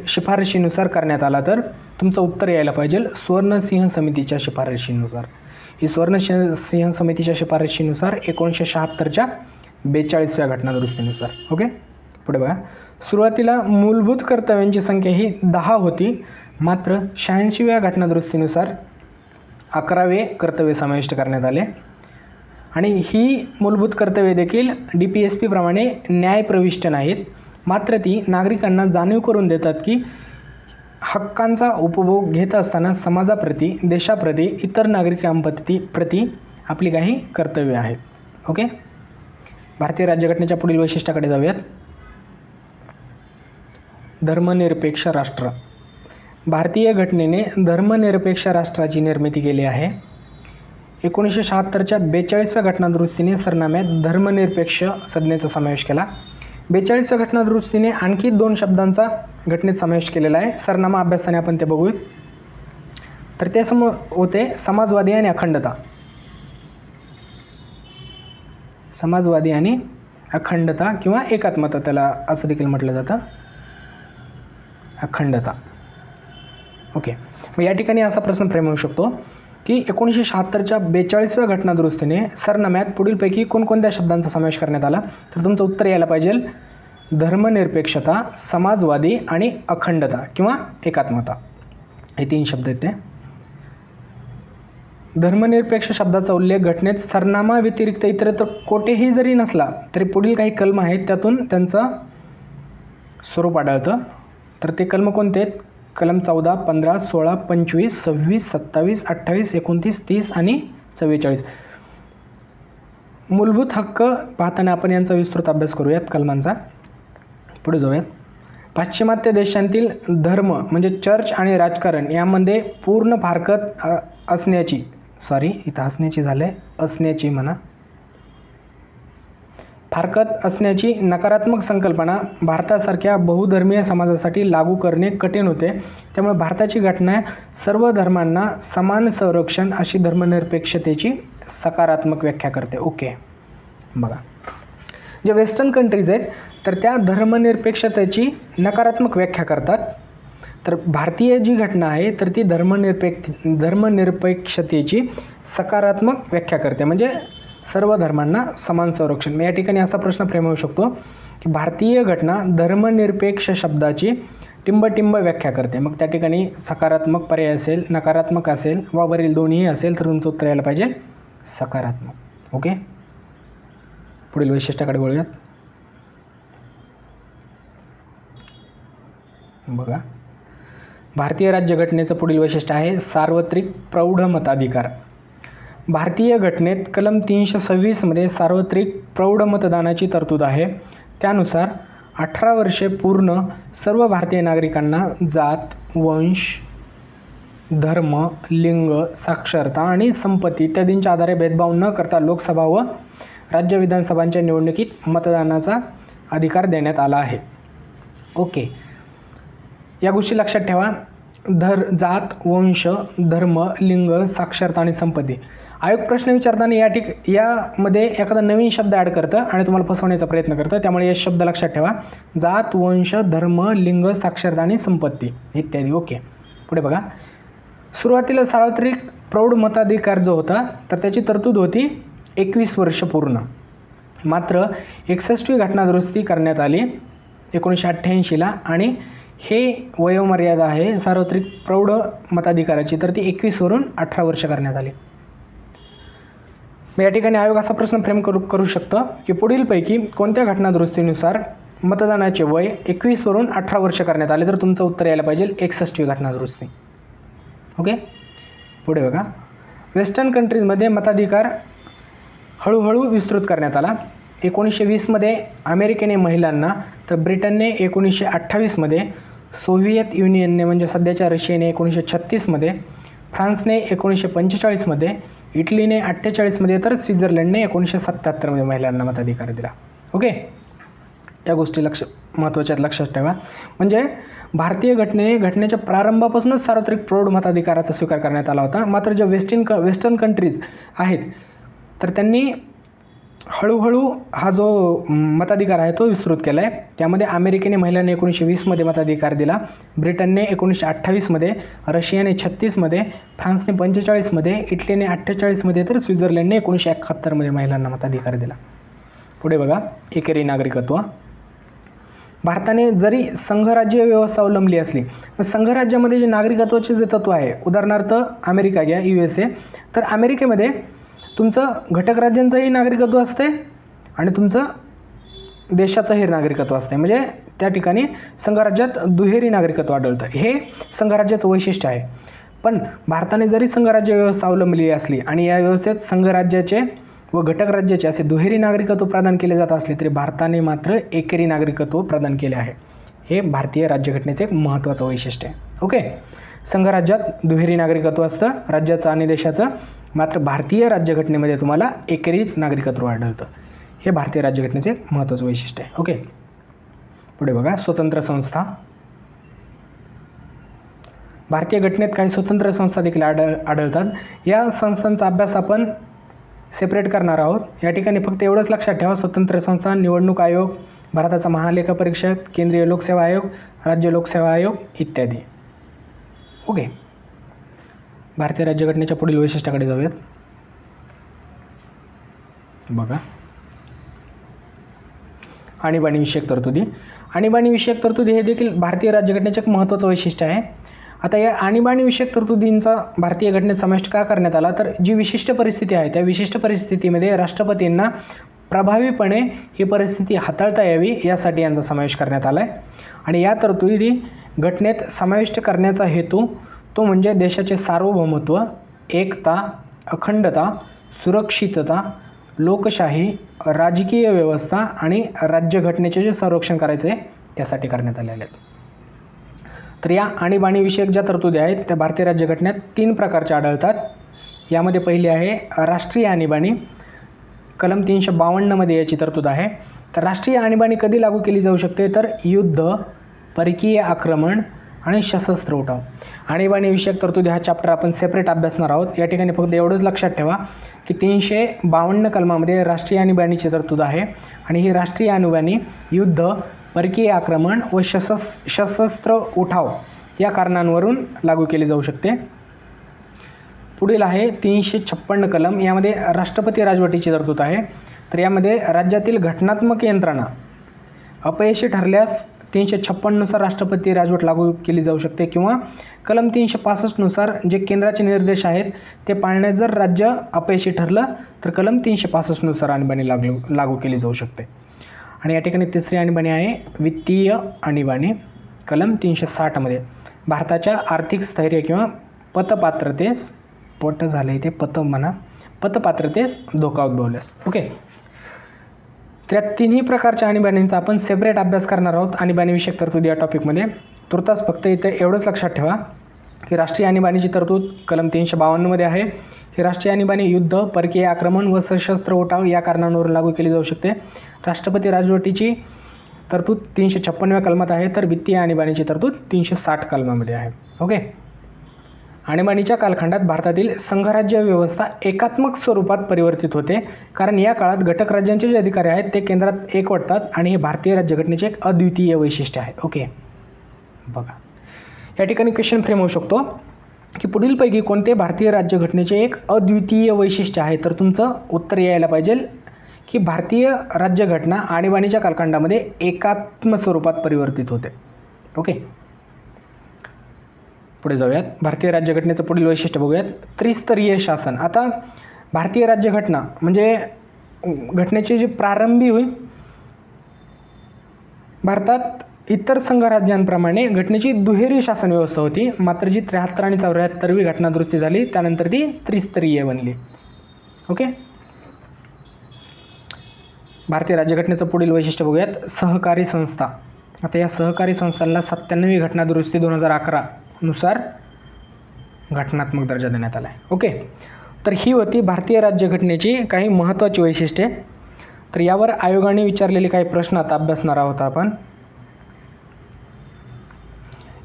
शिफारशीनुसार करण्यात आला, तर तुमचं उत्तर यायला पाहिजे स्वर्णसिंह समितीच्या शिफारशीनुसार. ही स्वर्णसिंह समितीच्या शिफारशीनुसार 1976च्या 42व्या घटना दुरुस्तीनुसार. ओके, पुढे बघा, सुरुवातीला मूलभूत कर्तव्यांची संख्या ही 10 होती, मात्र 86व्या घटना दुरुस्तीनुसार 11वे कर्तव्य समाविष्ट करण्यात आले आणि ही मूलभूत कर्तव्ये देखील DPSP प्रमाणे न्यायप्रविष्ट नाहीत, मात्र ती नागरिकांना जाणीव करून देतात की हक्कांचा उपभोग घेत असताना समाजाप्रती, देशाप्रती, इतर नागरिकांप्रती आपली काही कर्तव्य आहेत. ओके, भारतीय राज्यघटनेच्या पुढील वैशिष्ट्याकडे जाऊयात. धर्मनिरपेक्ष राष्ट्र. भारतीय घटनेने धर्मनिरपेक्ष राष्ट्राची निर्मिती केली आहे. 1976च्या 42व्या घटना दुरुस्तीने सरनाम्यात धर्मनिरपेक्ष संज्ञेचा समावेश केला. 42व्या घटना दुरुस्तीने आणखी 2 शब्दांचा घटनेत समावेश केलेला आहे. सरनामा अभ्यासाने आपण ते बघूया. तर ते होते समाजवादी आणि अखंडता. समाजवादी आणि अखंडता किंवा एकात्मता त्याला असं देखील म्हटलं जातं, अखंडता. ओके, मग या ठिकाणी असा प्रश्न फ्रेम होऊ शकतो की 1976च्या 42व्या घटना दुरुस्तीने सरनाम्यात पुढीलपैकी कोणकोणत्या शब्दांचा समावेश करण्यात आला, तर तुमचं उत्तर यायला पाहिजे धर्मनिरपेक्षता, समाजवादी आणि अखंडता किंवा एकात्मता. हे 3 शब्द आहेत ते. धर्मनिरपेक्ष शब्दाचा उल्लेख घटनेत सरनामा व्यतिरिक्त इतरत्र कोठेही जरी नसला तरी पुढील काही कलम आहेत त्यातून त्यांचं स्वरूप आढळतं. तर ते कलम कोणते आहेत? कलम 14, 15, 16, 25, 26, 27, 28, 29, 30 आणि 44. मूलभूत हक्क पाहताना आपण यांचा विस्तृत अभ्यास करूयात कलमांचा. पुढे जाऊयात. पाश्चिमात्य देशांतील धर्म म्हणजे चर्च आणि राजकारण यामध्ये पूर्ण फारकत असण्याची, इथं असण्याची झाले, असण्याची म्हणा, फारकत असण्याची नकारात्मक संकल्पना भारतासारख्या बहुधर्मीय समाजासाठी लागू करणे कठीण होते. त्यामुळे भारताची घटना सर्व धर्मांना समान संरक्षण अशी धर्मनिरपेक्षतेची सकारात्मक व्याख्या करते. ओके, बघा, जे वेस्टर्न कंट्रीज आहेत तर त्या धर्मनिरपेक्षतेची नकारात्मक व्याख्या करतात, तर भारतीय जी घटना आहे तर ती धर्मनिरपेक्षतेची सकारात्मक व्याख्या करते, म्हणजे सर्व धर्मांना समान संरक्षण. या ठिकाणी असा प्रश्न फ्रेम होऊ शकतो की भारतीय घटना धर्मनिरपेक्ष शब्दाची टिंबटिंब व्याख्या करते. मग त्या ठिकाणी सकारात्मक पर्याय असेल, नकारात्मक असेल वा वरील दोन्ही असेल तर तुमचं उत्तर यायला पाहिजे सकारात्मक. ओके, पुढील वैशिष्ट्याकडे वळूयात. बघा, भारतीय राज्यघटनेचं पुढील वैशिष्ट्य आहे सार्वत्रिक प्रौढ मताधिकार. भारतीय घटनेत कलम 326 मध्ये सार्वत्रिक प्रौढ मतदानाची तरतूद आहे. त्यानुसार 18 वर्षे पूर्ण सर्व भारतीय नागरिकांना जात, वंश, धर्म, लिंग, साक्षरता आणि संपत्ती इत्यादींच्या आधारे भेदभाव न करता लोकसभा व राज्य विधानसभांच्या निवडणुकीत मतदानाचा अधिकार देण्यात आला आहे. ओके, या गोष्टी लक्षात ठेवा. जात, वंश, धर्म, लिंग, साक्षरता आणि संपत्ती. आयोग प्रश्न विचारताना यामध्ये एखादा नवीन शब्द ॲड करतं आणि तुम्हाला फसवण्याचा प्रयत्न करतं, त्यामुळे हे शब्द लक्षात ठेवा. जात, वंश, धर्म, लिंग, साक्षरता आणि संपत्ती इत्यादी. ओके, पुढे बघा. सुरुवातीला सार्वत्रिक प्रौढ मताधिकार जो होता तर त्याची तरतूद होती 21 वर्ष पूर्ण. मात्र 61वी घटनादुरुस्ती करण्यात आली 1988ला आणि हे वयोमर्यादा आहे सार्वत्रिक प्रौढ मताधिकाराची, तर ती 21 वरून 18 वर्ष करण्यात आली. या ठिकाणी आयोग असा प्रश्न फ्रेम करू शकतं की पुढीलपैकी कोणत्या घटनादुरुस्तीनुसार मतदानाचे वय 21 वरून 18 वर्ष करण्यात आले, तर तुमचं उत्तर यायला पाहिजे 61वी घटनादुरुस्ती. ओके, पुढे बघा. वेस्टर्न कंट्रीजमध्ये मताधिकार हळूहळू विस्तृत करण्यात आला. 1920मध्ये अमेरिकेने महिलांना, तर ब्रिटनने 1928मध्ये, सोव्हिएत युनियनने म्हणजे सध्याच्या रशियाने 1936मध्ये, फ्रान्सने 1945मध्ये, इटलीने 48मध्ये, तर स्वित्झर्लंडने 1977मध्ये महिलांना मताधिकार दिला. ओके, या गोष्टी महत्त्वाच्या लक्षात ठेवा. म्हणजे भारतीय घटनेच्या प्रारंभापासूनच सार्वत्रिक प्रौढ मताधिकाराचा स्वीकार करण्यात आला होता. मात्र जे वेस्टर्न कंट्रीज आहेत तर त्यांनी हळूहळू हा जो मताधिकार आहे तो विस्तृत केला आहे. त्यामध्ये अमेरिकेने महिलांना 1920मध्ये मताधिकार दिला, ब्रिटनने 1928मध्ये, रशियाने 36मध्ये, फ्रान्सने 45मध्ये, इटलीने 48मध्ये, तर स्वित्झर्लंडने 1971मध्ये महिलांना मताधिकार दिला. पुढे बघा. एकेरी नागरिकत्व. भारताने जरी संघराज्य व्यवस्था अवलंबली असली, संघराज्यामध्ये जे नागरिकत्वाचे जे तत्व आहे, उदाहरणार्थ अमेरिका घ्या, USA, तर अमेरिकेमध्ये तुमचं घटक राज्यांचंही नागरिकत्व असते आणि तुमचं देशाचंही नागरिकत्व असते. म्हणजे त्या ठिकाणी संघराज्यात दुहेरी नागरिकत्व आढळतं. हे संघराज्याचं वैशिष्ट्य आहे. पण भारताने जरी संघराज्य व्यवस्था अवलंबली असली आणि या व्यवस्थेत संघराज्याचे व घटक राज्याचे असे दुहेरी नागरिकत्व प्रदान केले जात असले तरी भारताने मात्र एकेरी नागरिकत्व प्रदान केले आहे. हे भारतीय राज्यघटनेचे एक महत्त्वाचं वैशिष्ट्य आहे. ओके, संघराज्यात दुहेरी नागरिकत्व असतं राज्याचं आणि देशाचं, मात्र भारतीय राज्यघटनेमध्ये तुम्हाला एकेरीच नागरिकत्व आढळतं. हे भारतीय राज्यघटनेचे एक महत्त्वाचं वैशिष्ट्य आहे. ओके, पुढे बघा. स्वतंत्र संस्था. भारतीय घटनेत काही स्वतंत्र संस्था देखील आढळतात. या संस्थांचा अभ्यास आपण सेपरेट करणार आहोत. या ठिकाणी फक्त एवढंच लक्षात ठेवा, स्वतंत्र संस्था, निवडणूक आयोग, भारताचा महालेखा परीक्षक, केंद्रीय लोकसेवा आयोग, राज्य लोकसेवा आयोग इत्यादी. ओके, भारतीय राज्यघटनेच्या पुढील वैशिष्ट्याकडे जाऊयात. बघा. आणीबाणीविषयक तरतुदी. आणीबाणीविषयक तरतुदी हे देखील भारतीय राज्यघटनेचे एक महत्त्वाचं वैशिष्ट्य आहे. आता या आणीबाणीविषयक तरतुदींचा भारतीय घटनेत समावेश का करण्यात आला, तर जी विशिष्ट परिस्थिती आहे त्या विशिष्ट परिस्थितीमध्ये राष्ट्रपतींना प्रभावीपणे ही परिस्थिती हाताळता यावी यासाठी यांचा समावेश करण्यात आला आहे. आणि या तरतुदी घटनेत समाविष्ट करण्याचा हेतू तो म्हणजे देशाचे सार्वभौमत्व, एकता, अखंडता, सुरक्षितता, लोकशाही, राजकीय व्यवस्था आणि राज्यघटनेचे जे संरक्षण करायचे त्यासाठी करण्यात आलेले आहेत. तर या आणीबाणीविषयक ज्या तरतुदी आहेत त्या भारतीय राज्यघटनेत 3 प्रकारच्या आढळतात. यामध्ये पहिली आहे राष्ट्रीय आणीबाणी. कलम 352मध्ये याची तरतूद आहे. तर राष्ट्रीय आणीबाणी कधी लागू केली जाऊ शकते, तर युद्ध, परकीय आक्रमण आणि सशस्त्र उठाव. आणीबाणीविषयक तरतुदी हा चॅप्टर आपण सेपरेट अभ्यासणार आहोत. या ठिकाणी फक्त एवढंच लक्षात ठेवा की 352 कलमामध्ये राष्ट्रीय आणीबाणीची तरतूद आहे आणि ही राष्ट्रीय आणीबाणी युद्ध, परकीय आक्रमण व सशस्त्र उठाव या कारणांवरून लागू केली जाऊ शकते. पुढील आहे 356 कलम. यामध्ये राष्ट्रपती राजवटीची तरतूद आहे. तर यामध्ये राज्यातील घटनात्मक यंत्रणा अपयशी ठरल्यास 356 नुसार राष्ट्रपती राजवट लागू केली जाऊ शकते किंवा कलम 365 नुसार जे केंद्राचे निर्देश आहेत ते पाळण्यास जर राज्य अपयशी ठरलं तर कलम 365 नुसार आणीबाणी लागू केली जाऊ शकते. आणि या ठिकाणी तिसरी आणीबाणी आहे वित्तीय आणीबाणी. कलम 360मध्ये भारताच्या आर्थिक स्थैर्य किंवा पतपात्रतेस पतपात्रतेस धोका उद्भवल्यास. ओके, त्या तिन्ही प्रकारच्या आणीबाणींचा आपण सेपरेट अभ्यास करणार आहोत आणीबाणीविषयक तरतुदी या टॉपिकमध्ये. तुर्तास फक्त इथे एवढंच लक्षात ठेवा की राष्ट्रीय आणीबाणीची तरतूद कलम 352मध्ये आहे. ही राष्ट्रीय आणीबाणी युद्ध, परकीय आक्रमण व सशस्त्र उठाव या कारणांवरून लागू केली जाऊ शकते. राष्ट्रपती राजवटीची तरतूद 356व्या कलमात आहे, तर वित्तीय आणीबाणीची तरतूद 360 कलमामध्ये आहे. ओके. आणीबाणीच्या कालखंडात भारतातील संघराज्य व्यवस्था एकात्मक स्वरूपात परिवर्तित होते, कारण या काळात घटक राज्यांचे जे अधिकारी आहेत ते केंद्रात एकवटतात आणि हे भारतीय राज्यघटनेचे एक अद्वितीय वैशिष्ट्य आहे. ओके. बघा, या ठिकाणी क्वेश्चन फ्रेम होऊ शकतो की पुढीलपैकी कोणते भारतीय राज्यघटनेचे एक अद्वितीय वैशिष्ट्य आहे, तर तुमचं उत्तर यायला पाहिजे की भारतीय राज्यघटना आणीबाणीच्या कालखंडामध्ये एकात्म स्वरूपात परिवर्तित होते. ओके. पुढे जाऊयात. भारतीय राज्यघटनेचं पुढील वैशिष्ट्य बघूयात. त्रिस्तरीय शासन. आता भारतीय राज्यघटना म्हणजे घटनेची जी प्रारंभी होईल, भारतात इतर संघराज्यांप्रमाणे घटनेची दुहेरी शासन व्यवस्था होती, मात्र जी 73 आणि 74वी घटनादुरुस्ती झाली त्यानंतर ती त्रिस्तरीय बनली. ओके. भारतीय राज्यघटनेचं पुढील वैशिष्ट्य बघूयात. सहकारी संस्था. आता या सहकारी संस्थांना 97वी घटनादुरुस्ती 2011 नुसार घटनात्मक दर्जा देण्यात आला आहे. ओके. तर ही होती भारतीय राज्यघटनेची काही महत्त्वाची वैशिष्ट्ये. तर यावर आयोगाने विचारलेले काही प्रश्न आता अभ्यासणार आहोत आपण.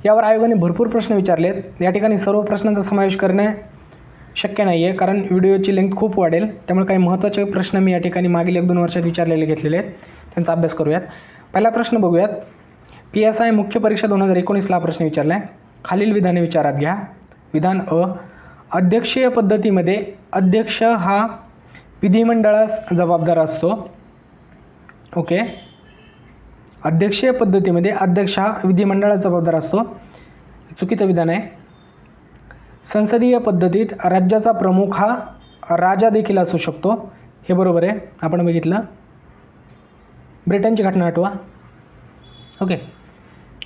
यावर आयोगाने भरपूर प्रश्न विचारलेत. या ठिकाणी सर्व प्रश्नांचा समावेश करणे शक्य नाही आहे, कारण व्हिडिओची लेंथ खूप वाढेल. त्यामुळे काही महत्त्वाचे प्रश्न मी या ठिकाणी मागील 1-2 वर्षात विचारलेले घेतलेले आहेत, त्यांचा अभ्यास करूयात. पहिला प्रश्न बघूयात. PSI मुख्य परीक्षा 2019ला प्रश्न विचारला आहे. खालील विधाने विचारात घ्या. विधान अ. अध्यक्षीय पद्धतीमध्ये अध्यक्ष हा विधिमंडळास जबाबदार असतो. ओके. अध्यक्षीय पद्धतीमध्ये अध्यक्ष हा विधिमंडळास जबाबदार असतो. चुकीचं विधान आहे. संसदीय पद्धतीत राज्याचा प्रमुख हा राजा देखील असू शकतो. हे बरोबर आहे, आपण बघितलं. ब्रिटनची घटना आठवा. ओके.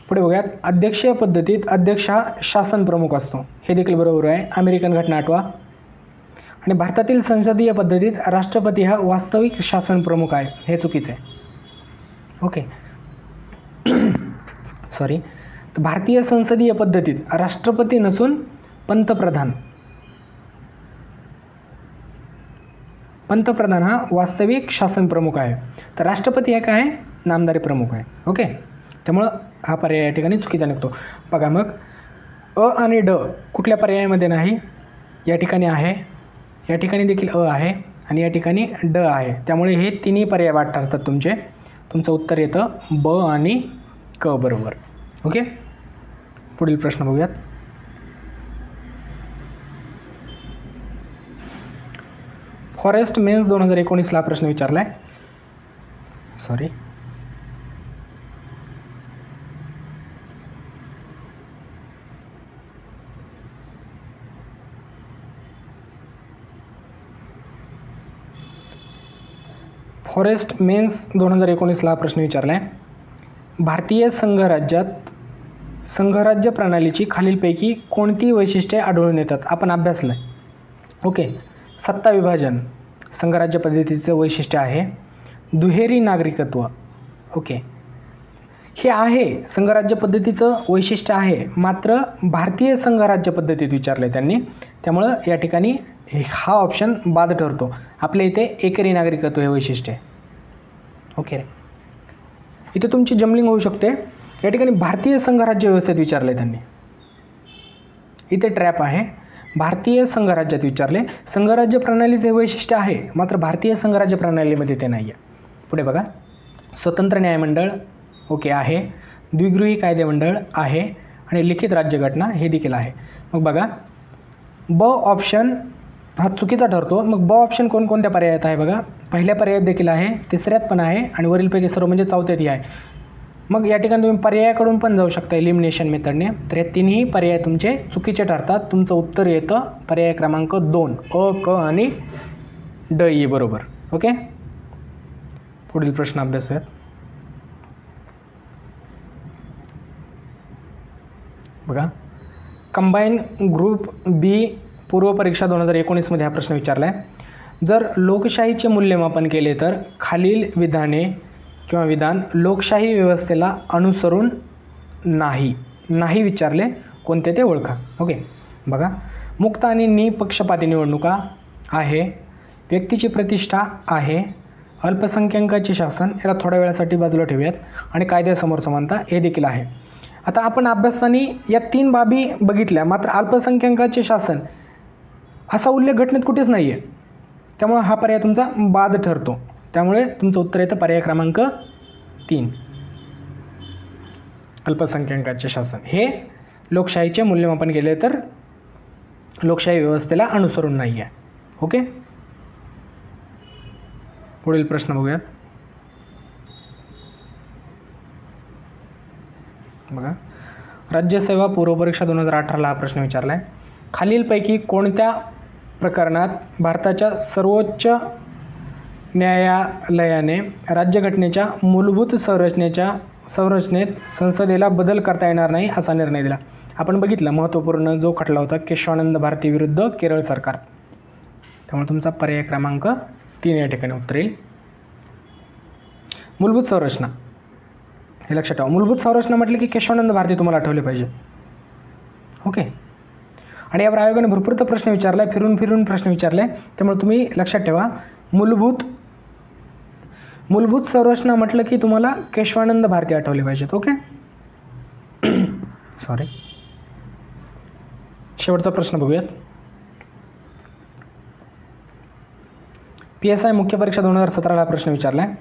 पुढे बघूयात. अध्यक्षीय पद्धतीत अध्यक्ष हा शासन प्रमुख असतो. हे देखील बरोबर आहे. अमेरिकन घटना आठवा. आणि भारतातील संसदीय पद्धतीत राष्ट्रपती हा वास्तविक शासन प्रमुख आहे. हे चुकीचं आहे. ओके. सॉरी. तर भारतीय संसदीय पद्धतीत राष्ट्रपती नसून पंतप्रधान हा वास्तविक शासन प्रमुख आहे. तर राष्ट्रपती हे काय आहे? नामधारी प्रमुख आहे. ओके. त्यामुळं हा पर्याय या ठिकाणी चुकीचा निघतो. बघा मग, अ आणि ड कुठल्या पर्यायामध्ये नाही? या ठिकाणी आहे, या ठिकाणी देखील अ आहे आणि या ठिकाणी ड आहे. त्यामुळे हे तिन्ही पर्याय बाद ठरतात तुमचे. तुमचं उत्तर येतं ब आणि क बरोबर. ओके. पुढील प्रश्न बघूयात. फॉरेस्ट मेन्स 2019ला प्रश्न विचारला आहे. सॉरी. फॉरेस्ट मेन्स 2019ला प्रश्न विचारला आहे. भारतीय संघराज्य प्रणालीची खालीलपैकी कोणती वैशिष्ट्ये आढळून येतात? आपण अभ्यासलं आहे. ओके. सत्ता विभाजन संघराज्य पद्धतीचं वैशिष्ट्य आहे. दुहेरी नागरिकत्व. ओके. हे आहे संघराज्य पद्धतीचं वैशिष्ट्य आहे, मात्र भारतीय संघराज्य पद्धतीत विचारले त्यांनी, त्यामुळं या ठिकाणी हा ऑप्शन बाद ठरतो. आपल्या इथे एकेरी नागरिकत्व हे वैशिष्ट्य आहे. ओके. इथे तुमची जमलिंग होऊ शकते. या ठिकाणी भारतीय संघराज्य व्यवस्थेत विचारले त्यांनी. इथे ट्रॅप आहे. भारतीय संघराज्यात विचारले. संघराज्य प्रणालीचे वैशिष्ट्य आहे, मात्र भारतीय संघराज्य प्रणालीमध्ये ते नाही आहे. पुढे बघा. स्वतंत्र न्यायमंडळ ओके आहे. द्विगृही कायदेमंडळ आहे आणि लिखित राज्यघटना हे देखील आहे. मग बघा, ब ऑप्शन हा चुकीचा ठरतो. मग ब ऑप्शन कोणकोणत्या पर्यायात आहे? बघा, पहिल्या पर्यायात देखील आहे, तिसऱ्यात पण आहे आणि वरीलपैकी सर्व म्हणजे चौथ्यातही आहे. मग या ठिकाणी तुम्ही पर्यायाकडून पण जाऊ शकता एलिमिनेशन मेथडने. तर या तिन्ही पर्याय तुमचे चुकीचे ठरतात. तुमचं उत्तर येतं पर्याय क्रमांक 2 अ, क आणि ड ई बरोबर. ओके. पुढील प्रश्न अभ्यासूयात. बघा, कंबाईन ग्रुप बी पूर्व परीक्षा 2019 मध्ये हा प्रश्न विचारला आहे. जर लोकशाहीचे मूल्यमापन केले तर खालील विधाने किंवा विधान लोकशाही व्यवस्थेला अनुसरून नाही विचारले, कोणते ते ओळखा. ओके. बघा, मुक्त आणि निपक्षपाती निवडणुका आहे, व्यक्तीची प्रतिष्ठा आहे, अल्पसंख्याकांचे शासन, याला थोड्या वेळासाठी बाजूला ठेवूयात, आणि कायद्यासमोर समानता हे देखील आहे. आता आपण अभ्यासताना या 3 बाबी बघितल्या, मात्र अल्पसंख्याकांचे शासन असा उल्लेख घटनेत कुठेच नाही आहे. त्यामुळे हा पर्याय तुमचा बाद ठरतो. त्यामुळे तुमचं उत्तर येतं पर्याय क्रमांक 3, अल्पसंख्याकांचे शासन. हे लोकशाहीचे मूल्यमापन केले तर लोकशाही व्यवस्थेला अनुसरून नाही आहे. ओके, पुढील प्रश्न बघूयात. बघा, राज्यसेवा पूर्व परीक्षा 2018 हा प्रश्न विचारला आहे. खालीलपैकी कोणत्या प्रकरणात भारताच्या सर्वोच्च न्यायालयाने राज्यघटनेच्या मूलभूत संरचनेत संसदेला बदल करता येणार नाही असा निर्णय दिला? आपण बघितलं, महत्त्वपूर्ण जो खटला होता केशवानंद भारती विरुद्ध केरळ सरकार. त्यामुळे तुमचा पर्याय क्रमांक 3 या ठिकाणी उत्तर येईल. मूलभूत संरचना हे लक्षात ठेवा. मूलभूत संरचना म्हटलं की केशवानंद भारती तुम्हाला आठवले पाहिजे. ओके, आणि यावर आयोगाने भरपूर प्रश्न विचारलाय, फिरून फिरून प्रश्न विचारले. त्यामुळे तुम्ही लक्षात ठेवा, मूलभूत संरचना म्हटलं की तुम्हाला केशवानंद भारती आठवले पाहिजेत. Okay, sorry. शेवटचा प्रश्न बघूयात. PSI मुख्य परीक्षा 2017 हा प्रश्न विचारला आहे.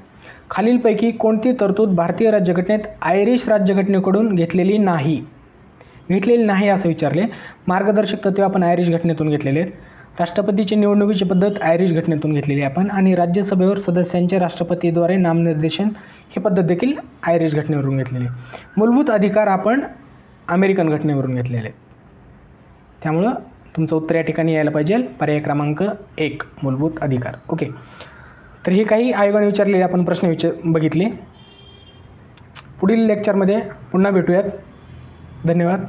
खालीलपैकी कोणती तरतूद भारतीय राज्यघटनेत आयरिश राज्यघटनेकडून घेतलेली नाही असं विचारले. मार्गदर्शक तत्त्वे आपण आयरिश घटनेतून घेतलेले आहेत. राष्ट्रपतीची निवडणुकीची पद्धत आयरिश घटनेतून घेतलेली आहे आपण, आणि राज्यसभेवर सदस्यांचे राष्ट्रपतीद्वारे नामनिर्देशन ही पद्धत देखील आयरिश घटनेवरून घेतलेली आहे. मूलभूत अधिकार आपण अमेरिकन घटनेवरून घेतलेले. त्यामुळं तुमचं उत्तर या ठिकाणी यायला पाहिजे पर्याय क्रमांक 1, मूलभूत अधिकार. ओके, तर हे काही आयोगाने विचारलेले आपण प्रश्न बघितले. पुढील लेक्चरमध्ये पुन्हा भेटूयात. धन्यवाद.